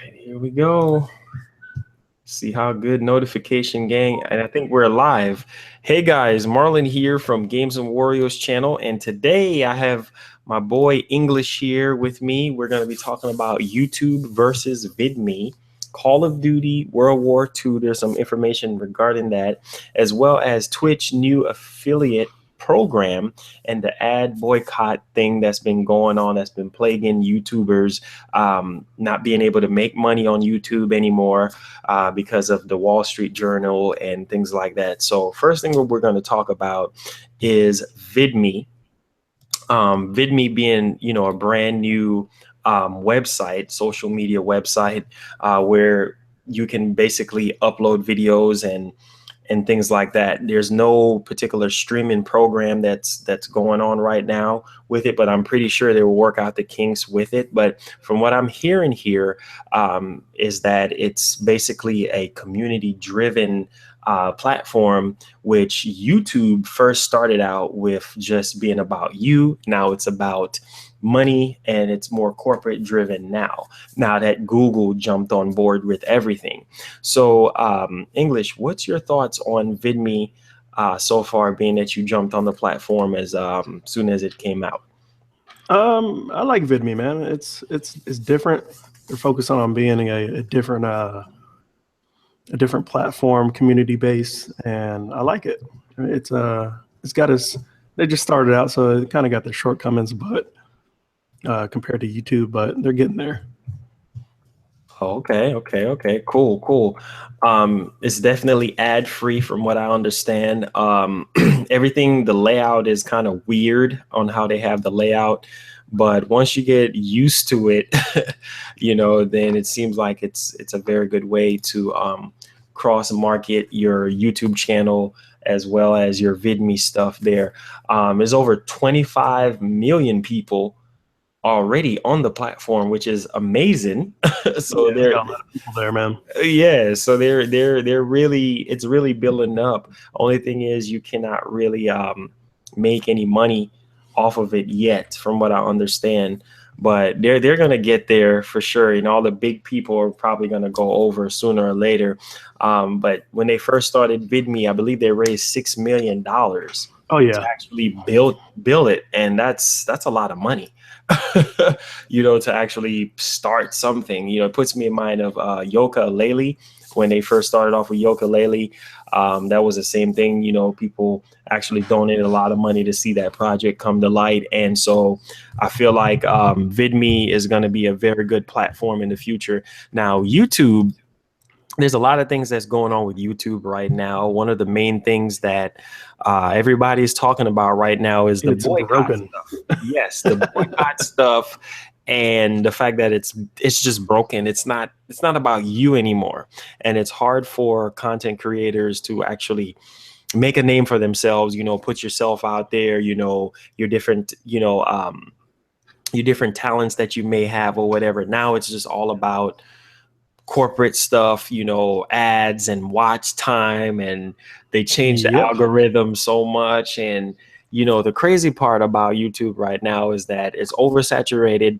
right, here we go. See how good notification gang, and I think we're live. Hey guys, Marlon here from Games and Warriors channel, and today I have my boy English here with me. We're going to be talking about YouTube versus VidMe, Call of Duty, World War II. There's some information regarding that, as well as Twitch new affiliate program and the ad boycott thing that's been going on, that's been plaguing YouTubers, not being able to make money on YouTube anymore because of the Wall Street Journal and things like that. So first thing we're going to talk about is VidMe. VidMe being, a brand new website, social media website, where you can basically upload videos and things like that. There's no particular streaming program that's going on right now with it, but I'm pretty sure they will work out the kinks with it. But from what I'm hearing here, is that it's basically a community-driven platform, which YouTube first started out with just being about you. Now it's about money, and it's more corporate driven now that Google jumped on board with everything. So English, what's your thoughts on VidMe so far, being that you jumped on the platform as soon as it came out? I like VidMe, man. It's different. They're focusing on being a different platform, community based, and I like it. It's got us. They just started out, so it kind of got their shortcomings, but compared to YouTube, but they're getting there. Okay, cool. It's definitely ad free from what I understand. Everything, the layout is kind of weird on how they have the layout, but once you get used to it, then it seems like it's a very good way to cross market your YouTube channel as well as your VidMe stuff there. There's over 25 million people already on the platform, which is amazing. So yeah, there got a lot of people there, man. Yeah, so they're really, it's really building up. Only thing is you cannot really make any money off of it yet, from what I understand. But they're gonna get there for sure, and all the big people are probably gonna go over sooner or later. But when they first started VidMe, I believe they raised $6 million. Oh yeah, to actually build it, and that's a lot of money. To actually start something. It puts me in mind of Yooka-Laylee. When they first started off with Yooka-Laylee, that was the same thing. People actually donated a lot of money to see that project come to light, and so I feel like VidMe is going to be a very good platform in the future. Now, YouTube, there's a lot of things that's going on with YouTube right now. One of the main things that everybody's talking about right now is the boycott stuff. Yes, the boycott stuff, and the fact that it's just broken. It's not about you anymore, and it's hard for content creators to actually make a name for themselves. Put yourself out there. Your different your different talents that you may have or whatever. Now it's just all about corporate stuff, ads and watch time, and they changed the algorithm so much. And the crazy part about YouTube right now is that it's oversaturated.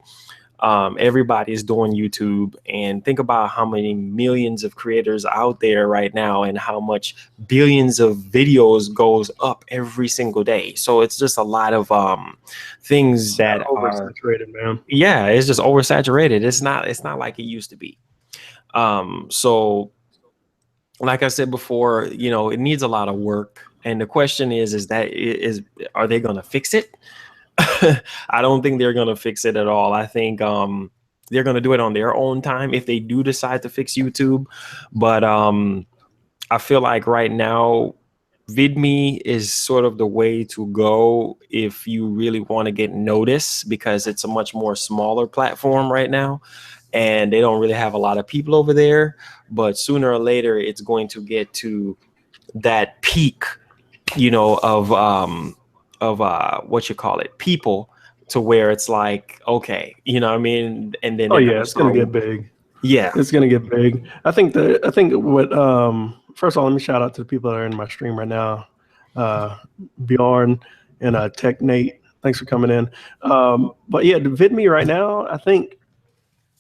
Everybody's doing YouTube, and think about how many millions of creators out there right now, and how much billions of videos goes up every single day. So it's just a lot of things that are oversaturated, man. Yeah, it's just oversaturated. It's not like it used to be. So like I said before, it needs a lot of work. And the question is are they going to fix it? I don't think they're going to fix it at all. I think, they're going to do it on their own time if they do decide to fix YouTube. But, I feel like right now, VidMe is sort of the way to go if you really want to get noticed, because it's a much more smaller platform right now, and they don't really have a lot of people over there. But sooner or later, it's going to get to that peak, of what you call it, people, to where it's like, okay, what I mean? And then it's gonna get big. Yeah, it's gonna get big. I think what first of all, let me shout out to the people that are in my stream right now. Bjorn and Tech Nate, thanks for coming in. But yeah, the VidMe right now, I think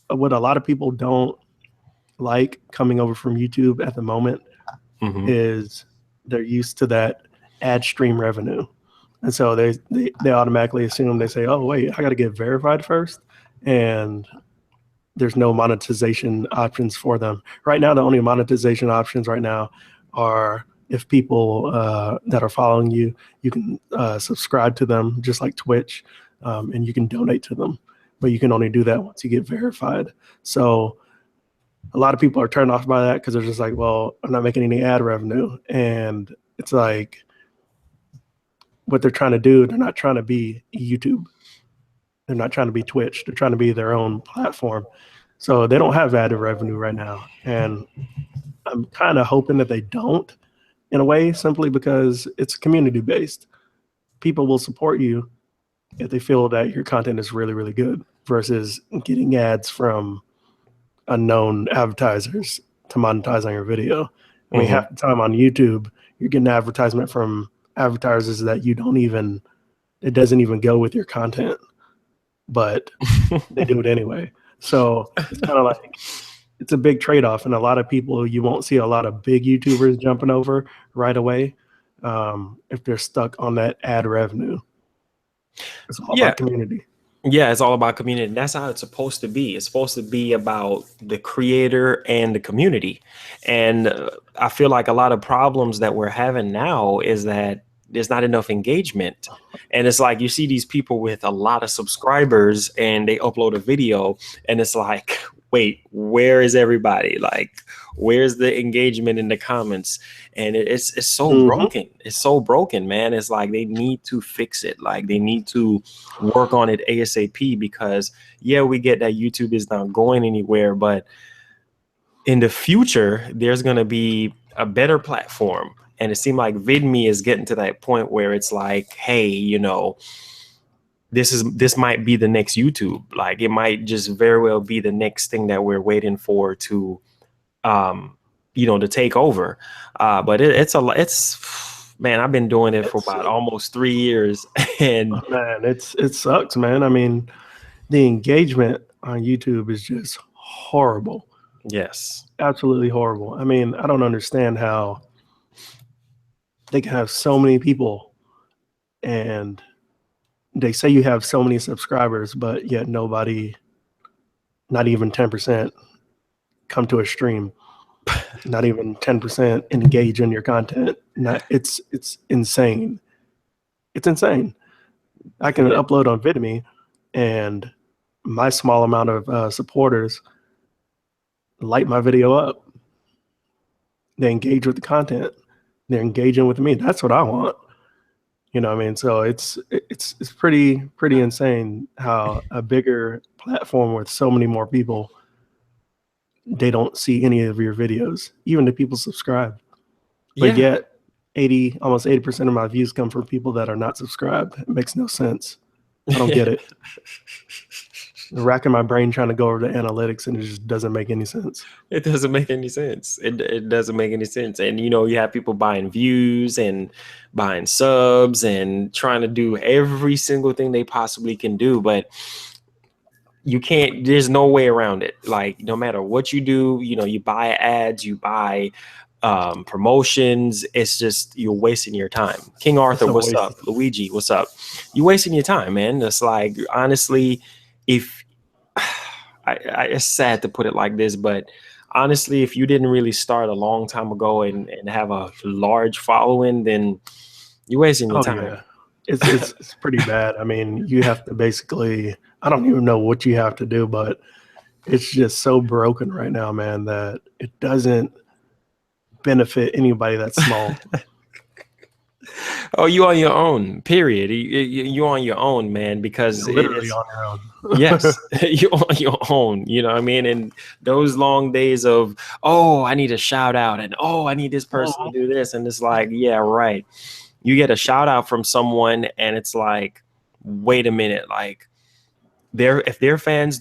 what a lot of people don't like coming over from YouTube at the moment is they're used to that ad stream revenue. And so they automatically assume, they say, oh, wait, I got to get verified first. And there's no monetization options for them. Right now, the only monetization options right now are if people that are following you, you can subscribe to them just like Twitch, and you can donate to them. But you can only do that once you get verified. So a lot of people are turned off by that because they're just like, well, I'm not making any ad revenue. And it's like, what they're trying to do, they're not trying to be YouTube. They're not trying to be Twitch. They're trying to be their own platform. So they don't have ad revenue right now. And I'm kind of hoping that they don't, in a way, simply because it's community based. People will support you if they feel that your content is really, really good versus getting ads from unknown advertisers to monetize on your video. I mean, half the time on YouTube, you're getting advertisement from advertisers that you don't even, it doesn't even go with your content, but they do it anyway. So it's kind of like, it's a big trade-off, and a lot of people, you won't see a lot of big YouTubers jumping over right away if they're stuck on that ad revenue. It's all about community. Yeah, it's all about community. And that's how it's supposed to be. It's supposed to be about the creator and the community. And I feel like a lot of problems that we're having now is that there's not enough engagement. And it's like you see these people with a lot of subscribers and they upload a video and it's like, wait, where is everybody? Like, where's the engagement in the comments? And it's so broken. It's so broken, man. It's like they need to fix it. Like they need to work on it ASAP because yeah, we get that YouTube is not going anywhere, but in the future, there's going to be a better platform. And it seemed like VidMe is getting to that point where it's like, hey, you know, this might be the next YouTube. Like it might just very well be the next thing that we're waiting for to, you know, to take over. But it's man, I've been doing it for about almost 3 years, and man, it sucks, man. I mean, the engagement on YouTube is just horrible. Yes, absolutely horrible. I mean, I don't understand how they can have so many people and they say you have so many subscribers, but yet nobody, not even 10%, come to a stream. Not even 10% engage in your content. It's insane. It's insane. I can upload on VidMe, and my small amount of supporters light my video up. They engage with the content. They're engaging with me. That's what I want. You know what I mean? So it's pretty insane how a bigger platform with so many more people, they don't see any of your videos, even if people subscribe. But yet almost 80% of my views come from people that are not subscribed. It makes no sense. I don't get it. Racking my brain trying to go over the analytics, and it just doesn't make any sense. It doesn't make any sense. It doesn't make any sense. And you know, you have people buying views and buying subs and trying to do every single thing they possibly can do, but you can't, there's no way around it. Like no matter what you do, you know, you buy ads, you buy promotions, it's just, you're wasting your time. King Arthur, what's up? Luigi, what's up? You're wasting your time, man. It's like, honestly, if it's sad to put it like this, but honestly, if you didn't really start a long time ago and have a large following, then you're wasting your time. Yeah. It's pretty bad. I mean, you have to basically, I don't even know what you have to do, but it's just so broken right now, man, that it doesn't benefit anybody that's small. Oh, you on your own, period. You on your own, man, because you're literally on your own. Yes, you're on your own, you know what I mean? And those long days of, oh, I need a shout out, and oh, I need this person to do this. And it's like, yeah, right. You get a shout out from someone and it's like, wait a minute, like if their fans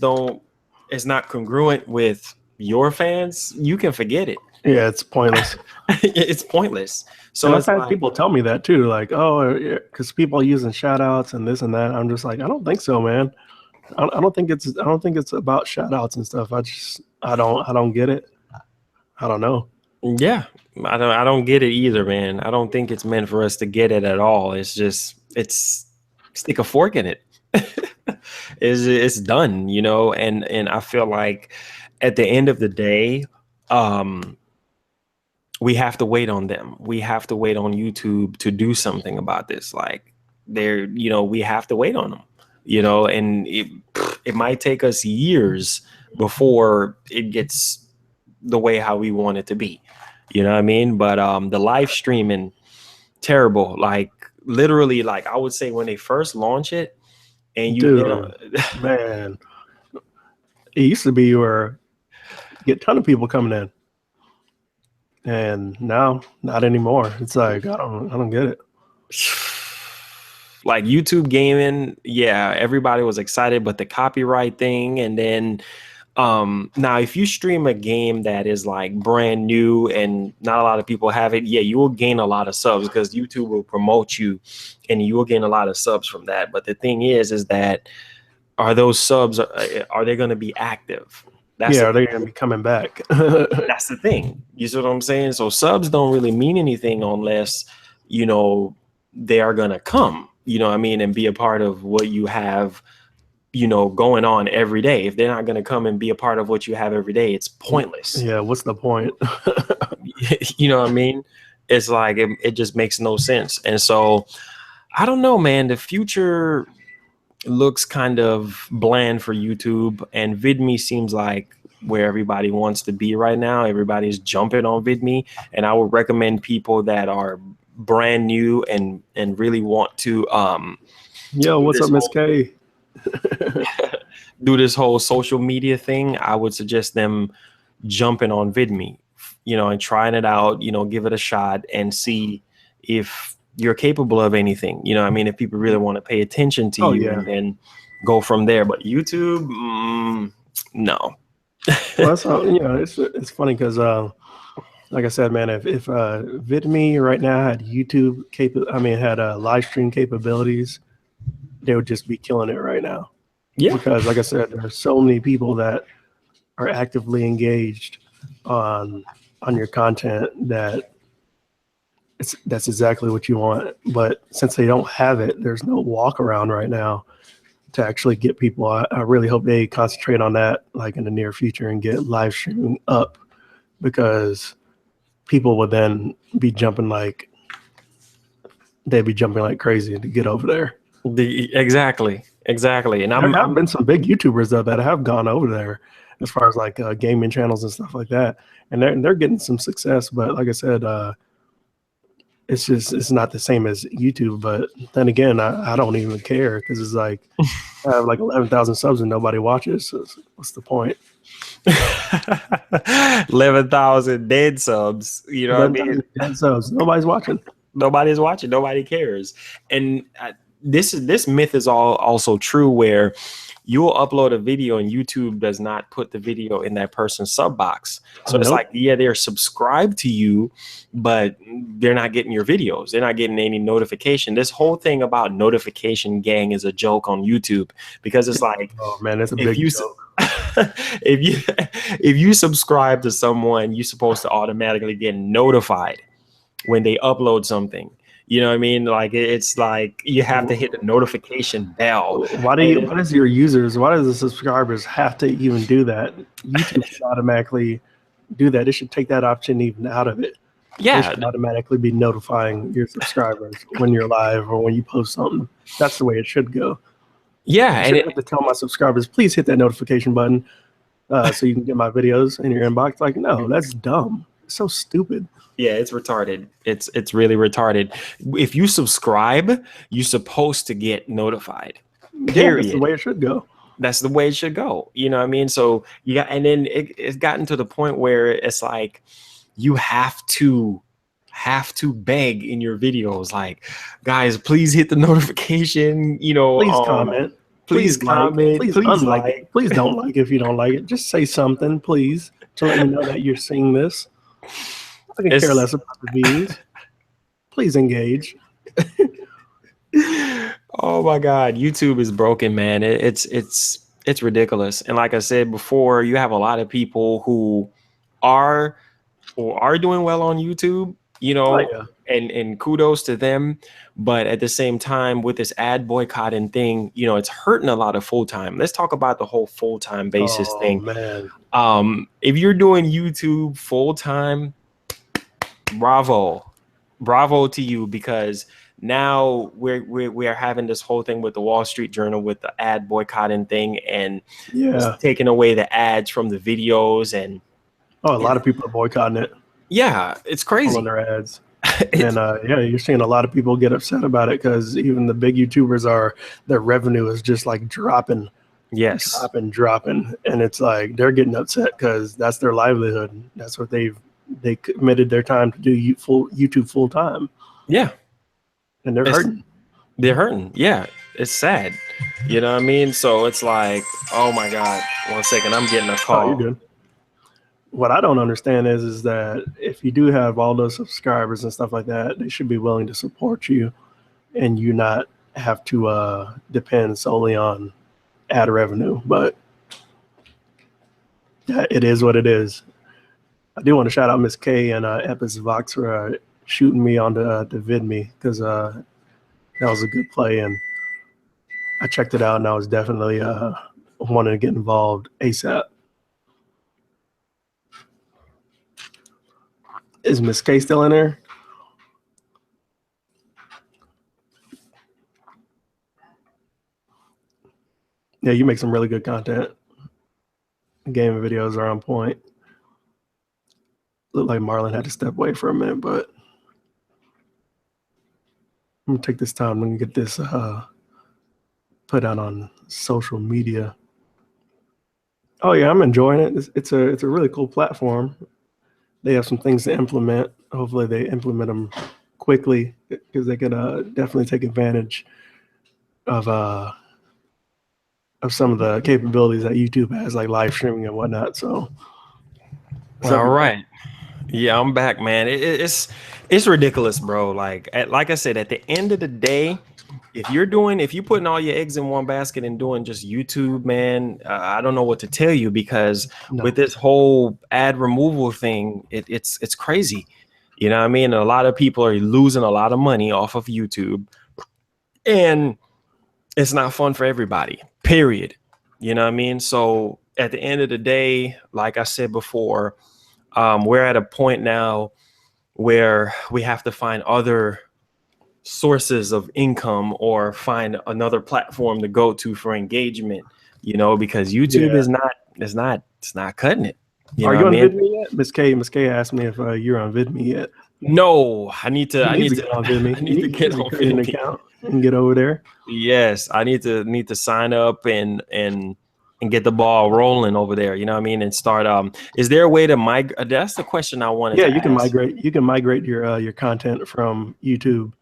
it's not congruent with your fans, you can forget it. Yeah, it's pointless. It's pointless. So I've had people tell me that too, like, oh, because people are using shout outs and this and that. I'm just like, I don't think so, man. I don't think it's about shout outs and stuff. I don't get it. I don't know. Yeah, I don't get it either, man. I don't think it's meant for us to get it at all. It's just it's stick a fork in it. It's done, you know, and I feel like at the end of the day, um we have to wait on them. We have to wait on YouTube to do something about this. Like they're, you know, we have to wait on them, you know, and it might take us years before it gets the way how we want it to be. You know what I mean? But the live streaming, terrible. Like literally, like I would say when they first launch it, and you know, Dude, man, it used to be where you get a ton of people coming in, and now not anymore. It's like I don't get it. like YouTube gaming, yeah, everybody was excited, but the copyright thing, and then now if you stream a game that is like brand new and not a lot of people have it, yeah, you will gain a lot of subs because YouTube will promote you and you will gain a lot of subs from that. But the thing is that are those subs, are they going to be active? That's Yeah, the are they gonna be coming back? that's the thing. You see what I'm saying? So subs don't really mean anything unless, you know, they are gonna come, you know what I mean, and be a part of what you have, you know, going on every day. If they're not gonna come and be a part of what you have every day, it's pointless. Yeah, what's the point? You know what I mean? It's like it just makes no sense. And so I don't know, man. The future looks kind of bland for YouTube, and VidMe seems like where everybody wants to be right now. Everybody's jumping on VidMe, and I would recommend people that are brand new and really want to Yo, do what's this up, Miss whole K? do this whole social media thing. I would suggest them jumping on VidMe, you know, and trying it out, you know, give it a shot and see if you're capable of anything. You know, I mean, if people really want to pay attention to Oh you yeah. and then go from there. But YouTube, no. Well, that's how, you know, it's funny because like I said, man, if VidMe right now had had live stream capabilities, they would just be killing it right now. Yeah. Because like I said, there are so many people that are actively engaged on your content that that's exactly what you want. But since they don't have it, there's no walk around right now to actually get people. I really hope they concentrate on that like in the near future and get live streaming up, because people would then be jumping like they'd be jumping like crazy to get over there. Exactly. And There have been some big YouTubers though that have gone over there as far as like gaming channels and stuff like that, and they're getting some success. But like I said, it's not the same as YouTube. But then again, I don't even care because it's like I have like 11,000 subs and nobody watches. So what's the point? 11,000 dead subs. You know what I mean? Dead subs. Nobody's watching. Nobody's watching. Nobody cares. And this myth is also true where you'll upload a video and YouTube does not put the video in that person's sub box. So it's like, yeah, they're subscribed to you, but they're not getting your videos. They're not getting any notification. This whole thing about notification gang is a joke on YouTube, because it's like, oh man, that's a big joke. if you subscribe to someone, you're supposed to automatically get notified when they upload something. You know what I mean? Like it's like you have to hit the notification bell. Why does the subscribers have to even do that? YouTube should automatically do that. It should take that option even out of it. Yeah, it should automatically be notifying your subscribers when you're live or when you post something. That's the way it should go. Yeah, I have to tell my subscribers, please hit that notification button so you can get my videos in your inbox. Like, no, that's dumb. It's so stupid. Yeah, it's retarded. It's really retarded. If you subscribe, you're supposed to get notified. Period. Yeah, that's the way it should go. That's the way it should go. You know what I mean? So and then it's gotten to the point where it's like you have to beg in your videos, like, guys, please hit the notification. You know, please comment. Please comment. Please unlike it. Please don't like it if you don't like it. Just say something, please, to let me know that you're seeing this. I can care less about the views. Please engage. Oh my God, YouTube is broken, man. It's ridiculous. And like I said before, you have a lot of people who are or are doing well on YouTube, you Oh, know, yeah. and kudos to them. But at the same time, with this ad boycotting thing, you know, it's hurting a lot of full-time. Let's talk about the whole full-time basis Oh, thing. man. If you're doing YouTube full-time, bravo to you, because now we're having this whole thing with the Wall Street Journal with the ad boycotting thing, and it's Yeah. taking away the ads from the videos, and Oh, a lot of people are boycotting it, yeah, it's pulling crazy. their ads. And yeah, you're seeing a lot of people get upset about it because even the big YouTubers their revenue is just like dropping, Yes. dropping. And it's like they're getting upset because that's their livelihood. That's what they committed their time to do YouTube full time. Yeah. And they're hurting. They're hurting. Yeah. It's sad. You know what I mean? So it's like, oh my God. 1 second. I'm getting a Oh, you're call. good. What I don't understand is that if you do have all those subscribers and stuff like that, they should be willing to support you and you not have to depend solely on ad revenue. But yeah, it is what it is. I do want to shout out Miss K and Epis Vox for shooting me on the VidMe, because that was a good play, and I checked it out, and I was definitely wanting to get involved ASAP. Is Miss K still in there? Yeah, you make some really good content. Game videos are on point. Looked like Marlon had to step away for a minute, but I'm gonna take this time. I'm gonna get this put out on social media. Oh yeah, I'm enjoying it. It's a really cool platform. They have some things to implement. Hopefully they implement them quickly, because they could definitely take advantage of some of the capabilities that YouTube has, like live streaming and whatnot. So All right. Yeah, I'm back, man. It's ridiculous, bro. Like I said, at the end of the day, if you're putting all your eggs in one basket and doing just YouTube, man, I don't know what to tell you, because with this whole ad removal thing, it's crazy. You know what I mean? A lot of people are losing a lot of money off of YouTube, and it's not fun for everybody, period. You know what I mean? So at the end of the day, like I said before, we're at a point now where we have to find other sources of income, or find another platform to go to for engagement, you know, because YouTube is not cutting it. Are you on VidMe yet? Miss K asked me if you're on VidMe yet. No, I need to get on VidMe. I need to get on an account and get over there. Yes, I need to sign up and get the ball rolling over there. You know what I mean? And start. Is there a way to migrate? That's the question I wanted. Yeah, to you can ask. migrate. You can migrate your content from YouTube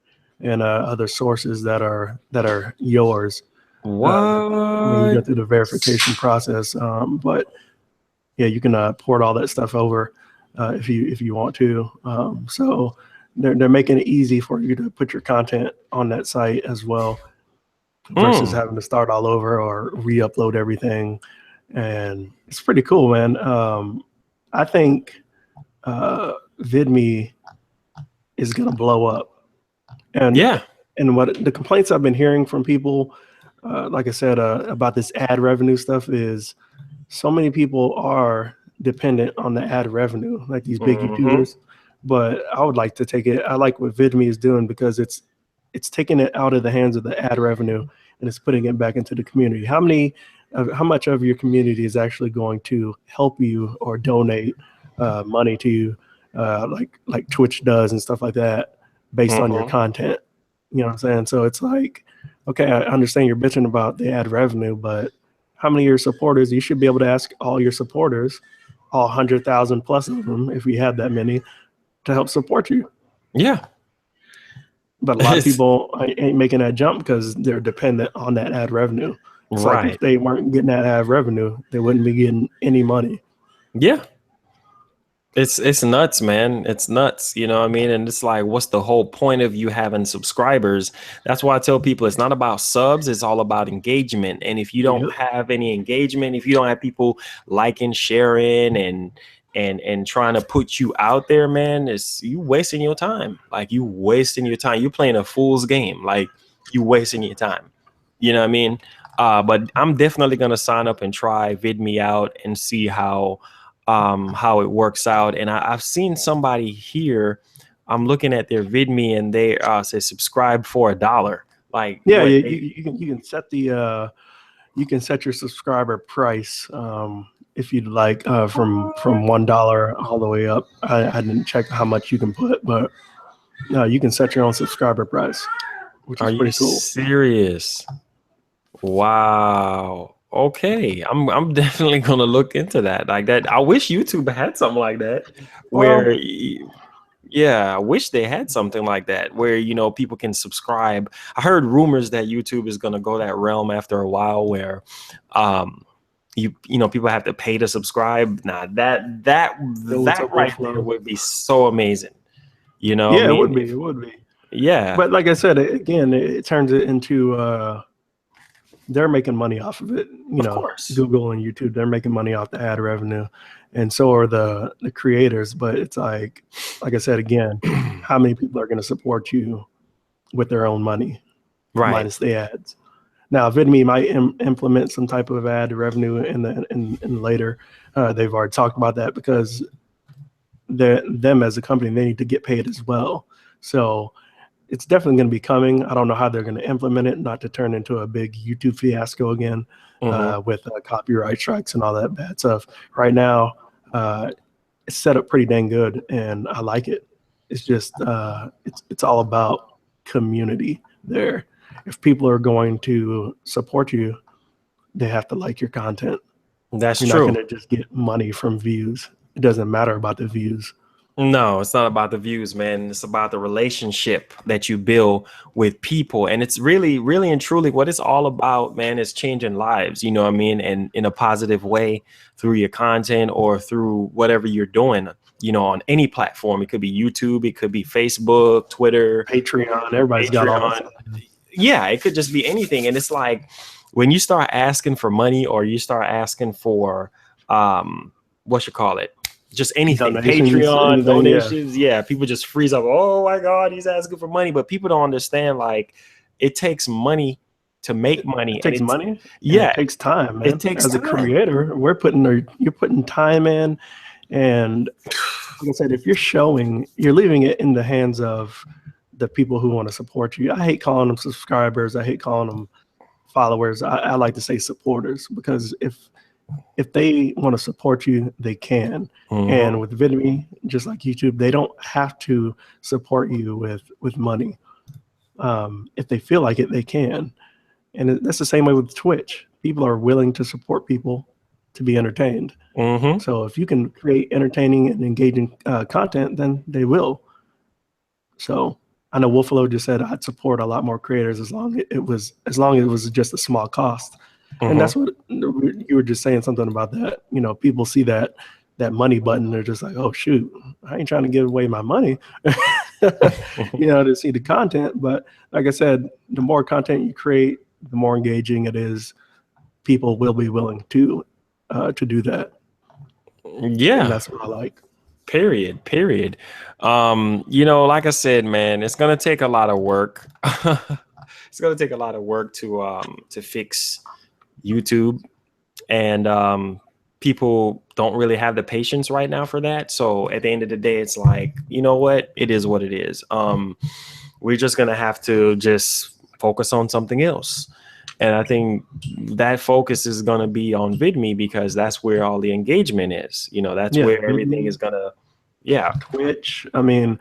and other sources that are yours. What? When you go through the verification process, but yeah, you can port all that stuff over if you want to. So they're making it easy for you to put your content on that site as well, versus having to start all over or re-upload everything. And it's pretty cool, man. I think VidMe is gonna blow up. And yeah, and what the complaints I've been hearing from people, like I said, about this ad revenue stuff, is so many people are dependent on the ad revenue, like these big YouTubers. But I would like to take it. I like what VidMe is doing, because it's taking it out of the hands of the ad revenue and it's putting it back into the community. How much of your community is actually going to help you or donate money to you, like Twitch does and stuff like that, based on your content? You know what I'm saying? So it's like, okay, I understand you're bitching about the ad revenue, but how many of your supporters? You should be able to ask all your supporters, all 100,000 plus of them, if we have that many, to help support you. Yeah. But a lot of people ain't making that jump because they're dependent on that ad revenue. It's like if they weren't getting that ad revenue, they wouldn't be getting any money. Yeah. It's nuts, man. It's nuts. You know what I mean? And it's like, what's the whole point of you having subscribers? That's why I tell people it's not about subs. It's all about engagement. And if you don't have any engagement, if you don't have people liking, sharing, and and trying to put you out there, man, is you wasting your time. Like you wasting your time. You playing a fool's game. Like you wasting your time. You know what I mean? But I'm definitely gonna sign up and try VidMe out and see how it works out. And I've seen somebody here. I'm looking at their VidMe and they say subscribe for $1. Like yeah, you can set the you can set your subscriber price if you'd like from $1 all the way up. I didn't check how much you can put, but you can set your own subscriber price, which is pretty cool. Serious? Wow. Okay, I'm definitely gonna look into that. Like that, I wish YouTube had something like that, where yeah, I wish they had something like that where, you know, people can subscribe. I heard rumors that YouTube is gonna go that realm after a while, where you know people have to pay to subscribe. Now that right there would be so amazing. You know, yeah, it would be. Yeah, but like I said, again, it turns it into they're making money off of it. You know, Google and YouTube, they're making money off the ad revenue, and so are the creators. But it's like I said, again, how many people are going to support you with their own money, minus the ads? Now, VidMe might implement some type of ad revenue in later. They've already talked about that because them as a company, they need to get paid as well. So it's definitely going to be coming. I don't know how they're going to implement it, not to turn into a big YouTube fiasco again with copyright strikes and all that bad stuff. Right now, it's set up pretty dang good, and I like it. It's just it's all about community there. If people are going to support you, they have to like your content. That's true. You're not going to just get money from views. It doesn't matter about the views. No, it's not about the views, man. It's about the relationship that you build with people. And it's really, really and truly what it's all about, man, is changing lives, you know what I mean? And in a positive way through your content or through whatever you're doing, you know, on any platform. It could be YouTube, it could be Facebook, Twitter, Patreon. Everybody's got all that. Yeah, it could just be anything. And it's like when you start asking for money or you start asking for just anything, Patreon, donations. Yeah, people just freeze up. Oh my God, he's asking for money. But people don't understand, like, it takes money to make money. It takes money. Yeah. It takes time, man. It takes time. A creator, you're putting time in. And like I said, if you're leaving it in the hands of the people who want to support you. I hate calling them subscribers. I hate calling them followers. I like to say supporters, because if they want to support you, they can. And with VidMe, just like YouTube, they don't have to support you with money. If they feel like it, they can. And that's the same way with Twitch. People are willing to support people to be entertained. So if you can create entertaining and engaging content, then they will. So I know Wolfalo just said I'd support a lot more creators as long as it was just a small cost. And that's what you were just saying, something about that. You know, people see that money button, they're just like, oh shoot, I ain't trying to give away my money, you know, to see the content. But like I said, the more content you create, the more engaging it is. People will be willing to do that. Yeah, and that's what I like. Period. You know, like I said, man, it's gonna take a lot of work. It's gonna take a lot of work to fix YouTube, and people don't really have the patience right now for that. So at the end of the day, it's like, you know what? It is what it is. We're just gonna have to just focus on something else. And I think that focus is going to be on VidMe, because that's where all the engagement is. You know, that's where everything is going to, Twitch. I mean,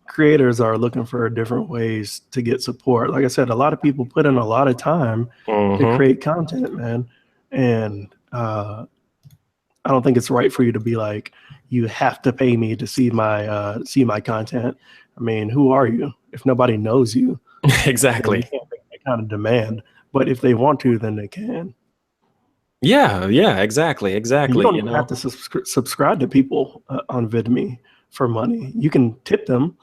creators are looking for different ways to get support. Like I said, a lot of people put in a lot of time to create content, man. And I don't think it's right for you to be like, you have to pay me to see my content. I mean, who are you if nobody knows you? Exactly. You can't make that kind of demand. But if they want to, then they can. Yeah, exactly. You don't even have to subscribe to people on VidMe for money. You can tip them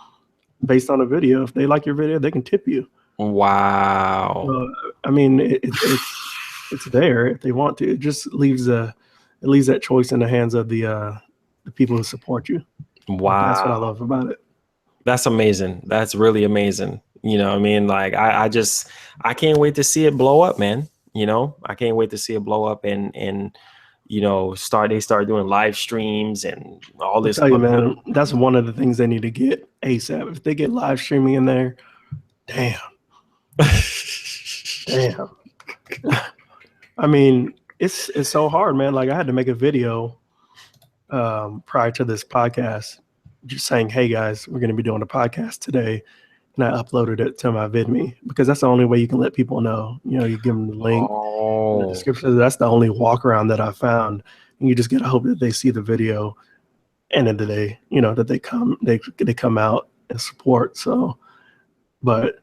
based on a video. If they like your video, they can tip you. Wow. I mean, it's there if they want to. It just leaves a it leaves that choice in the hands of the people who support you. Wow. That's what I love about it. That's amazing. That's really amazing. You know what I mean? Like I can't wait to see it blow up, man. You know, I can't wait to see it blow up and you know, they start doing live streams and all this. I'll tell you, man, that's one of the things they need to get ASAP. If they get live streaming in there, damn. Damn. I mean, it's so hard, man. Like I had to make a video prior to this podcast just saying, hey guys, we're going to be doing a podcast today. And I uploaded it to my VidMe because that's the only way you can let people know. You know, you give them the link, the description. That's the only walk around that I found. And you just got to hope that they see the video and then they, you know, that they come out and support. So, but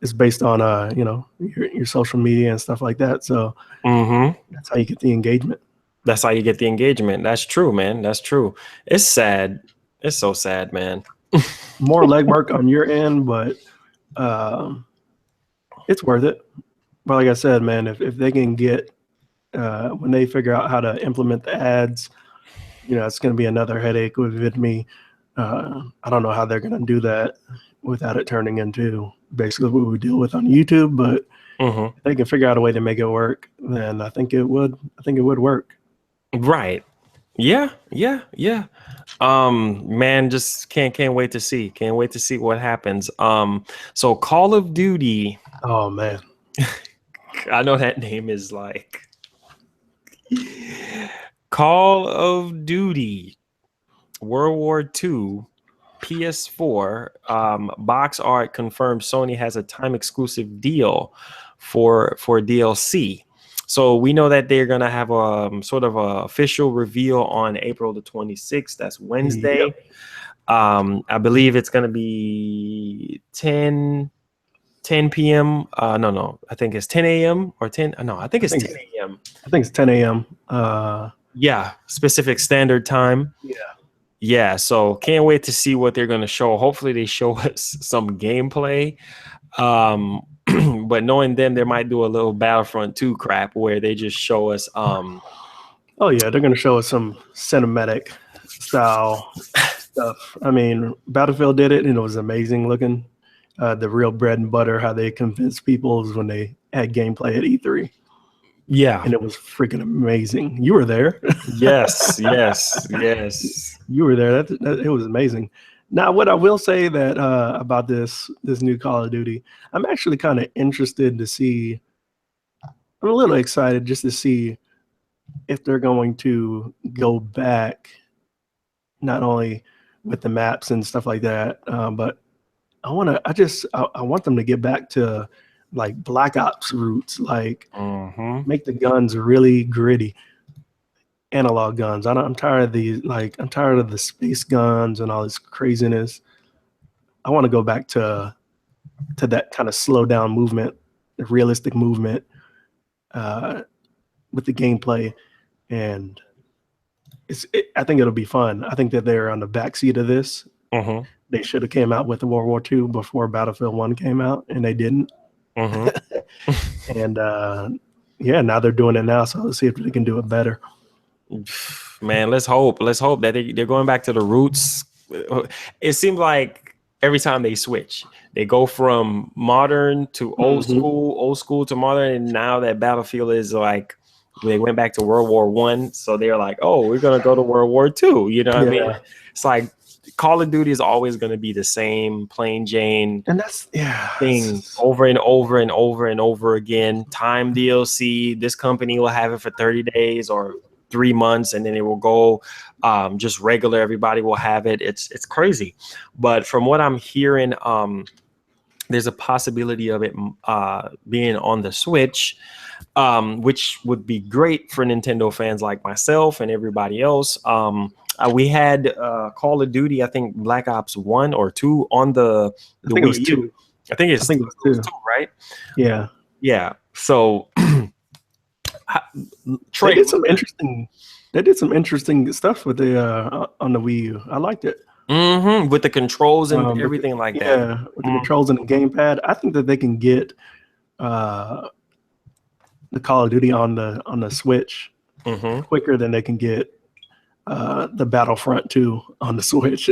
it's based on, you know, your social media and stuff like that. So that's how you get the engagement. That's how you get the engagement. That's true, man. That's true. It's sad. It's so sad, man. More legwork on your end, but it's worth it. But like I said, man, if they can get when they figure out how to implement the ads, you know, it's going to be another headache with VidMe. I don't know how they're going to do that without it turning into basically what we deal with on YouTube. But if they can figure out a way to make it work, then I think it would work. Right. Yeah. Man, just can't wait to see. Can't wait to see what happens. So Call of Duty. Oh man. I know that name is like Call of Duty World War II PS4 box art confirms Sony has a time exclusive deal for DLC. So we know that they're going to have a sort of a official reveal on April the 26th. That's Wednesday. Yep. I believe it's going to be 10 p.m. No, I think it's 10 a.m. or 10. No, I think it's 10 a.m. I think it's 10 a.m. Yeah, specific standard time. Yeah. So can't wait to see what they're going to show. Hopefully they show us some gameplay. But knowing them, they might do a little Battlefront 2 crap where they just show us. Oh yeah, they're going to show us some cinematic style stuff. I mean, Battlefield did it, and it was amazing looking. The real bread and butter, how they convinced people was when they had gameplay at E3. Yeah, and it was freaking amazing. You were there. Yes. You were there. It was amazing. Now, what I will say that about this new Call of Duty, I'm actually kind of interested to see. I'm a little excited just to see if they're going to go back, not only with the maps and stuff like that, but I want them to get back to like Black Ops roots, like make the guns really gritty. Analog guns. I'm tired of these. Like I'm tired of the space guns and all this craziness. I want to go back to that kind of slow down movement, the realistic movement, with the gameplay, and I think it'll be fun. I think that they're on the backseat of this. They should have came out with the World War II before Battlefield 1 came out, and they didn't. And yeah, now they're doing it now. So let's see if they can do it better. Man, let's hope that they're going back to the roots. It seems like every time they switch, they go from modern to old school to modern, and now that Battlefield is like they went back to World War I, so they're like, oh, we're gonna go to World War II. You know what I mean? It's like Call of Duty is always going to be the same plain Jane, and that's thing over and over and over and over again. Time DLC. This company will have it for 30 days or 3 months, and then it will go just regular. Everybody will have it. It's crazy. But from what I'm hearing, there's a possibility of it being on the Switch, which would be great for Nintendo fans like myself and everybody else. We had Call of Duty, I think Black Ops 1 or 2 on the Wii U. 2. I think it was 2, right? Yeah. So they did some interesting stuff with the on the Wii U. I liked it. With the controls and everything like that. Yeah, with the controls and the gamepad. I think that they can get the Call of Duty on the Switch quicker than they can get the Battlefront 2 on the Switch.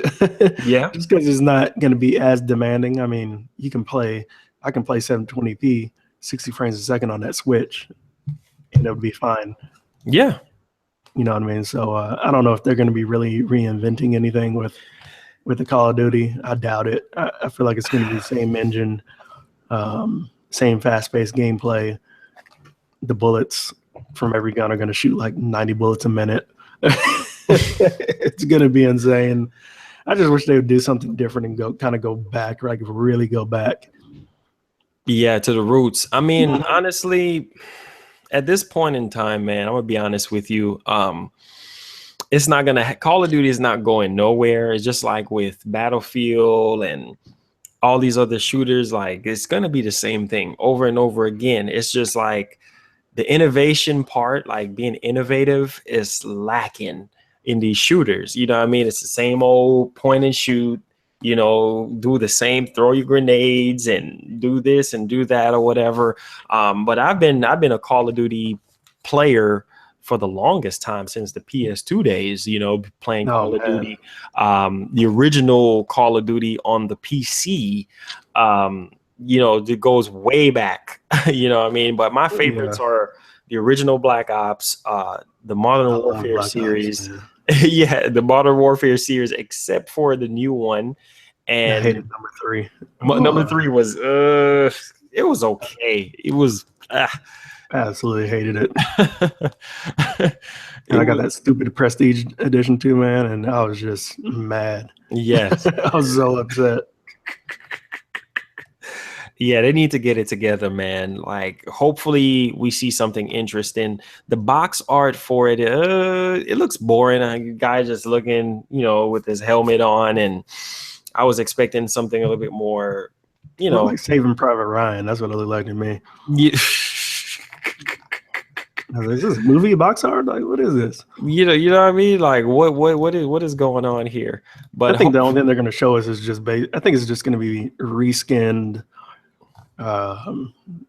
Yeah. Just because it's not going to be as demanding. I mean, I can play 720p, 60 frames a second on that Switch, and it'll be fine. Yeah. You know what I mean? So I don't know if they're going to be really reinventing anything with the Call of Duty. I doubt it. I feel like it's going to be the same engine, same fast-paced gameplay. The bullets from every gun are going to shoot like 90 bullets a minute. It's going to be insane. I just wish they would do something different and go back, like really go back. Yeah, to the roots. I mean, honestly, at this point in time, man, I'm gonna be honest with you. It's not gonna Call of Duty is not going nowhere. It's just like with Battlefield and all these other shooters, like it's gonna be the same thing over and over again. It's just like the innovation part, like being innovative, is lacking in these shooters. You know what I mean? It's the same old point and shoot, you know, do the same, throw your grenades and do this and do that or whatever. But I've been a Call of Duty player for the longest time, since the PS2 days, you know, playing Call of Duty, the original Call of Duty on the PC. You know, it goes way back. You know what I mean? But my favorites are the original Black Ops, the Modern Warfare series. Yeah, the Modern Warfare series, except for the new one. And I hated number 3. Number 3 was it was okay. It was absolutely hated it. And I got that stupid Prestige edition too, man, and I was just mad. Yes. I was so upset. Yeah, they need to get it together, man. Like, hopefully we see something interesting. The box art for it, it looks boring. A guy just looking, you know, with his helmet on, and I was expecting something a little bit more, you know, like Saving Private Ryan. That's what it looked like to me. Yeah. Is this movie box art? Like, what is this? You know what I mean? Like, what is going on here? But I think the only thing they're going to show us is just I think it's just going to be reskinned.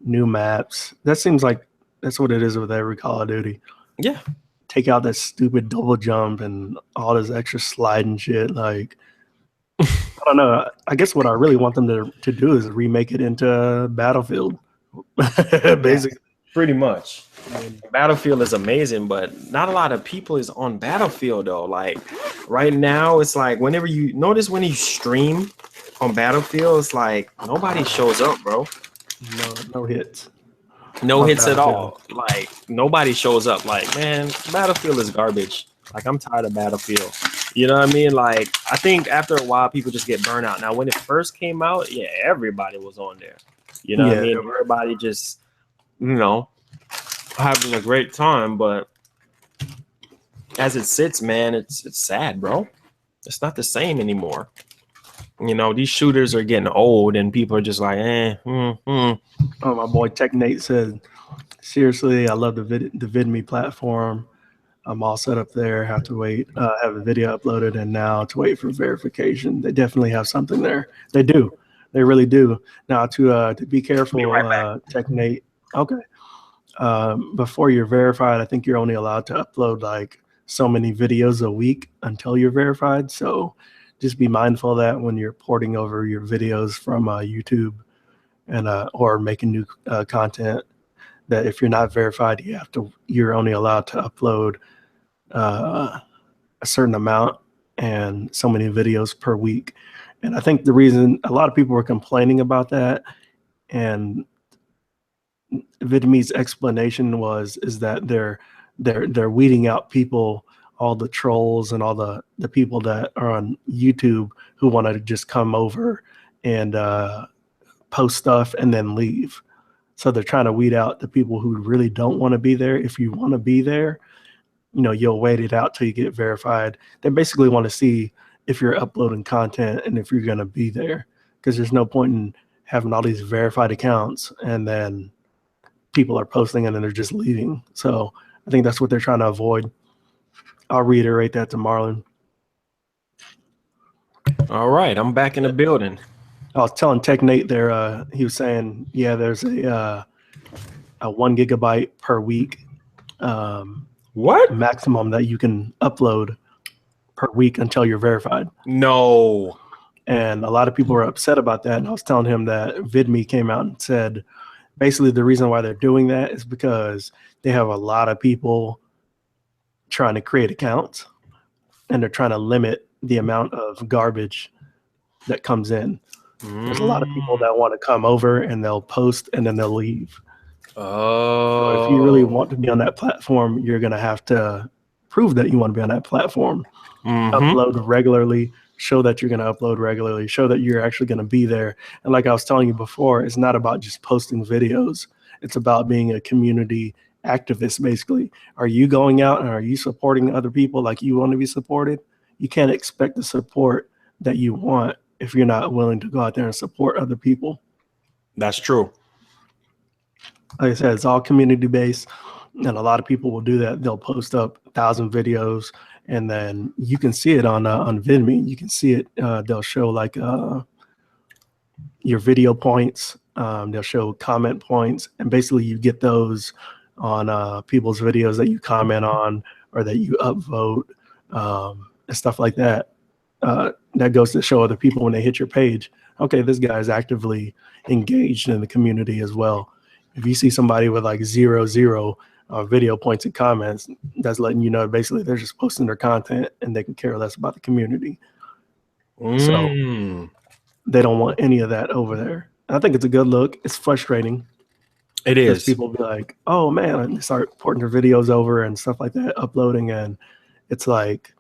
New maps. That seems like that's what it is with every Call of Duty. Yeah. Take out that stupid double jump and all this extra sliding shit. Like, I don't know. I guess what I really want them to do is remake it into Battlefield. Basically. Pretty much. I mean, Battlefield is amazing, but not a lot of people is on Battlefield though. Like right now, it's like whenever you notice when you stream on Battlefield, it's like nobody shows up, bro. No hits. No hits at all. Like nobody shows up. Like, man, Battlefield is garbage. Like, I'm tired of Battlefield. You know what I mean? Like, I think after a while, people just get burnt out. Now, when it first came out, yeah, everybody was on there. You know what I mean? Everybody just, you know, having a great time. But as it sits, man, it's sad, bro. It's not the same anymore. You know, these shooters are getting old and people are just like, Oh, my boy Tech Nate said, seriously, I love the VidMe platform. I'm all set up there. Have to wait, have a video uploaded, and now to wait for verification. They definitely have something there. They do. They really do. Now to be careful, Tech Nate. Okay. Before you're verified, I think you're only allowed to upload like so many videos a week until you're verified. So just be mindful of that when you're porting over your videos from YouTube and or making new content. That if you're not verified, you're only allowed to upload a certain amount and so many videos per week. And I think the reason a lot of people were complaining about that, and VidMe's explanation is that they're weeding out people, all the trolls and all the people that are on YouTube who want to just come over and post stuff and then leave. So they're trying to weed out the people who really don't want to be there. If you want to be there, you know, you'll wait it out till you get verified. They basically want to see if you're uploading content and if you're going to be there, because there's no point in having all these verified accounts and then people are posting and then they're just leaving. So I think that's what they're trying to avoid. I'll reiterate that to Marlon. All right, I'm back in the building. I was telling Tech Nate there, he was saying, yeah, there's a 1 gigabyte per week What? maximum that you can upload per week until you're verified. No. And a lot of people were upset about that. And I was telling him that VidMe came out and said basically the reason why they're doing that is because they have a lot of people trying to create accounts, and they're trying to limit the amount of garbage that comes in. There's a lot of people that want to come over and they'll post and then they'll leave. Oh. So if you really want to be on that platform, you're going to have to prove that you want to be on that platform. Upload regularly, show that you're going to upload regularly, show that you're actually going to be there. And like I was telling you before, it's not about just posting videos. It's about being a community activist, basically. Are you going out and are you supporting other people like you want to be supported? You can't expect the support that you want if you're not willing to go out there and support other people. That's true. Like I said, it's all community based, and a lot of people will do that. They'll post up 1,000 videos, and then you can see it on VidMe. You can see it. They'll show like your video points. They'll show comment points, and basically you get those on people's videos that you comment on or that you upvote and stuff like that. That goes to show other people when they hit your page, okay, this guy is actively engaged in the community as well. If you see somebody with like 0 video points and comments, that's letting you know basically they're just posting their content and they can care less about the community. So they don't want any of that over there. I think it's a good look. It's frustrating. It is. People be like, oh man, and they start porting their videos over and stuff like that, uploading, and it's like,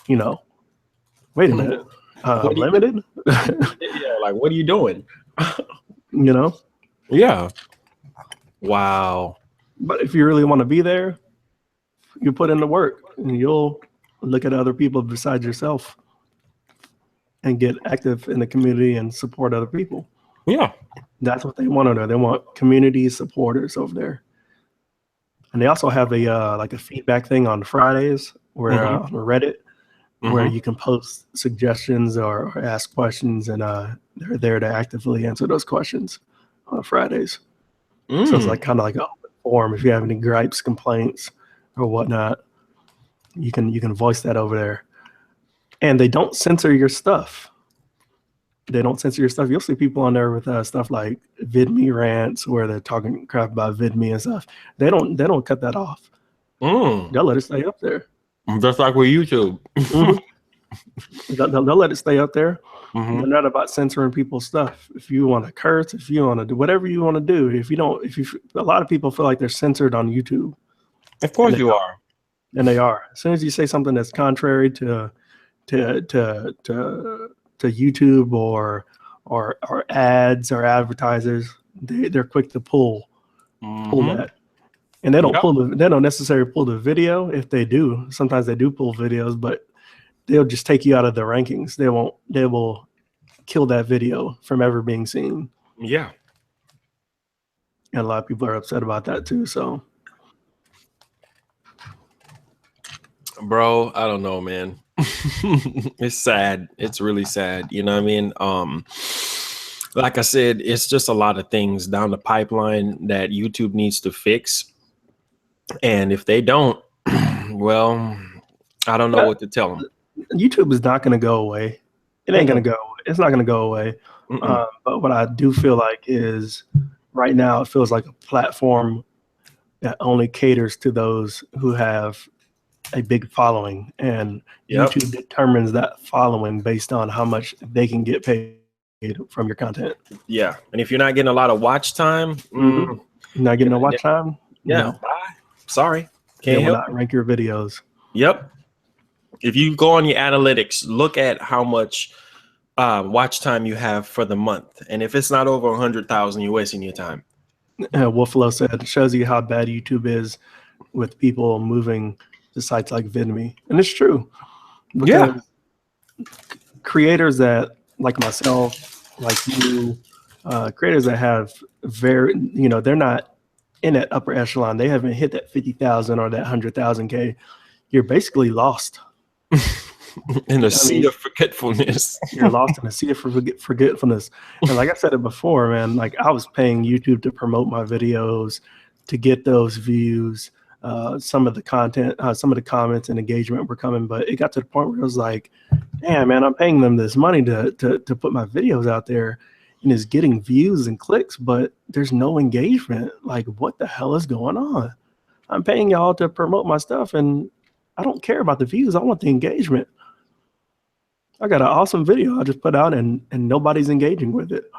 you know, wait a minute, limited? Yeah, like what are you doing? You know? Yeah. Wow. But if you really want to be there, you put in the work and you'll look at other people besides yourself and get active in the community and support other people. Yeah. That's what they want over there. They want community supporters over there. And they also have a like a feedback thing on Fridays where on Reddit where you can post suggestions or ask questions, and they're there to actively answer those questions on Fridays. So it's like kind of like an open forum. If you have any gripes, complaints, or whatnot, you can voice that over there. And they don't censor your stuff. They don't censor your stuff. You'll see people on there with stuff like VidMe rants where they're talking crap about VidMe and stuff. They don't cut that off. They'll let it stay up there. Just like with YouTube. They'll let it stay up there. They're not about censoring people's stuff. If you want to curse, if you want to do whatever you want to do, a lot of people feel like they're censored on YouTube. Of course you are. And they are. As soon as you say something that's contrary to YouTube or ads or advertisers, they're quick to pull that. And they don't they don't necessarily pull the video. If they do, sometimes they do pull videos, but they'll just take you out of the rankings. They will kill that video from ever being seen. Yeah. And a lot of people are upset about that too. So bro, I don't know, man. It's sad. It's really sad. You know what I mean? Like I said, it's just a lot of things down the pipeline that YouTube needs to fix. And if they don't, well, I don't know what to tell them. YouTube is not going to go away. It ain't going to go away. It's not going to go away. But what I do feel like is right now it feels like a platform that only caters to those who have a big following, and YouTube determines that following based on how much they can get paid from your content. Yeah. And if you're not getting a lot of watch time, not getting no watch time, bye. Sorry. They will not rank your videos. Yep. If you go on your analytics, look at how much watch time you have for the month. And if it's not over 100,000, you're wasting your time. Wolflow said, it shows you how bad YouTube is with people moving to sites like VidMe. And it's true. Because creators that, like myself, like you, creators that have they're not in that upper echelon. They haven't hit that 50,000 or that 100,000K. You're basically lost. In a sea of forgetfulness. You're lost in a sea of forgetfulness. And like I said it before, man, like I was paying YouTube to promote my videos, to get those views, some of the content, some of the comments and engagement were coming, but it got to the point where it was like, damn, man, I'm paying them this money to put my videos out there, and it's getting views and clicks, but there's no engagement. Like, what the hell is going on? I'm paying y'all to promote my stuff, and I don't care about the views. I want the engagement. I got an awesome video I just put out, and nobody's engaging with it.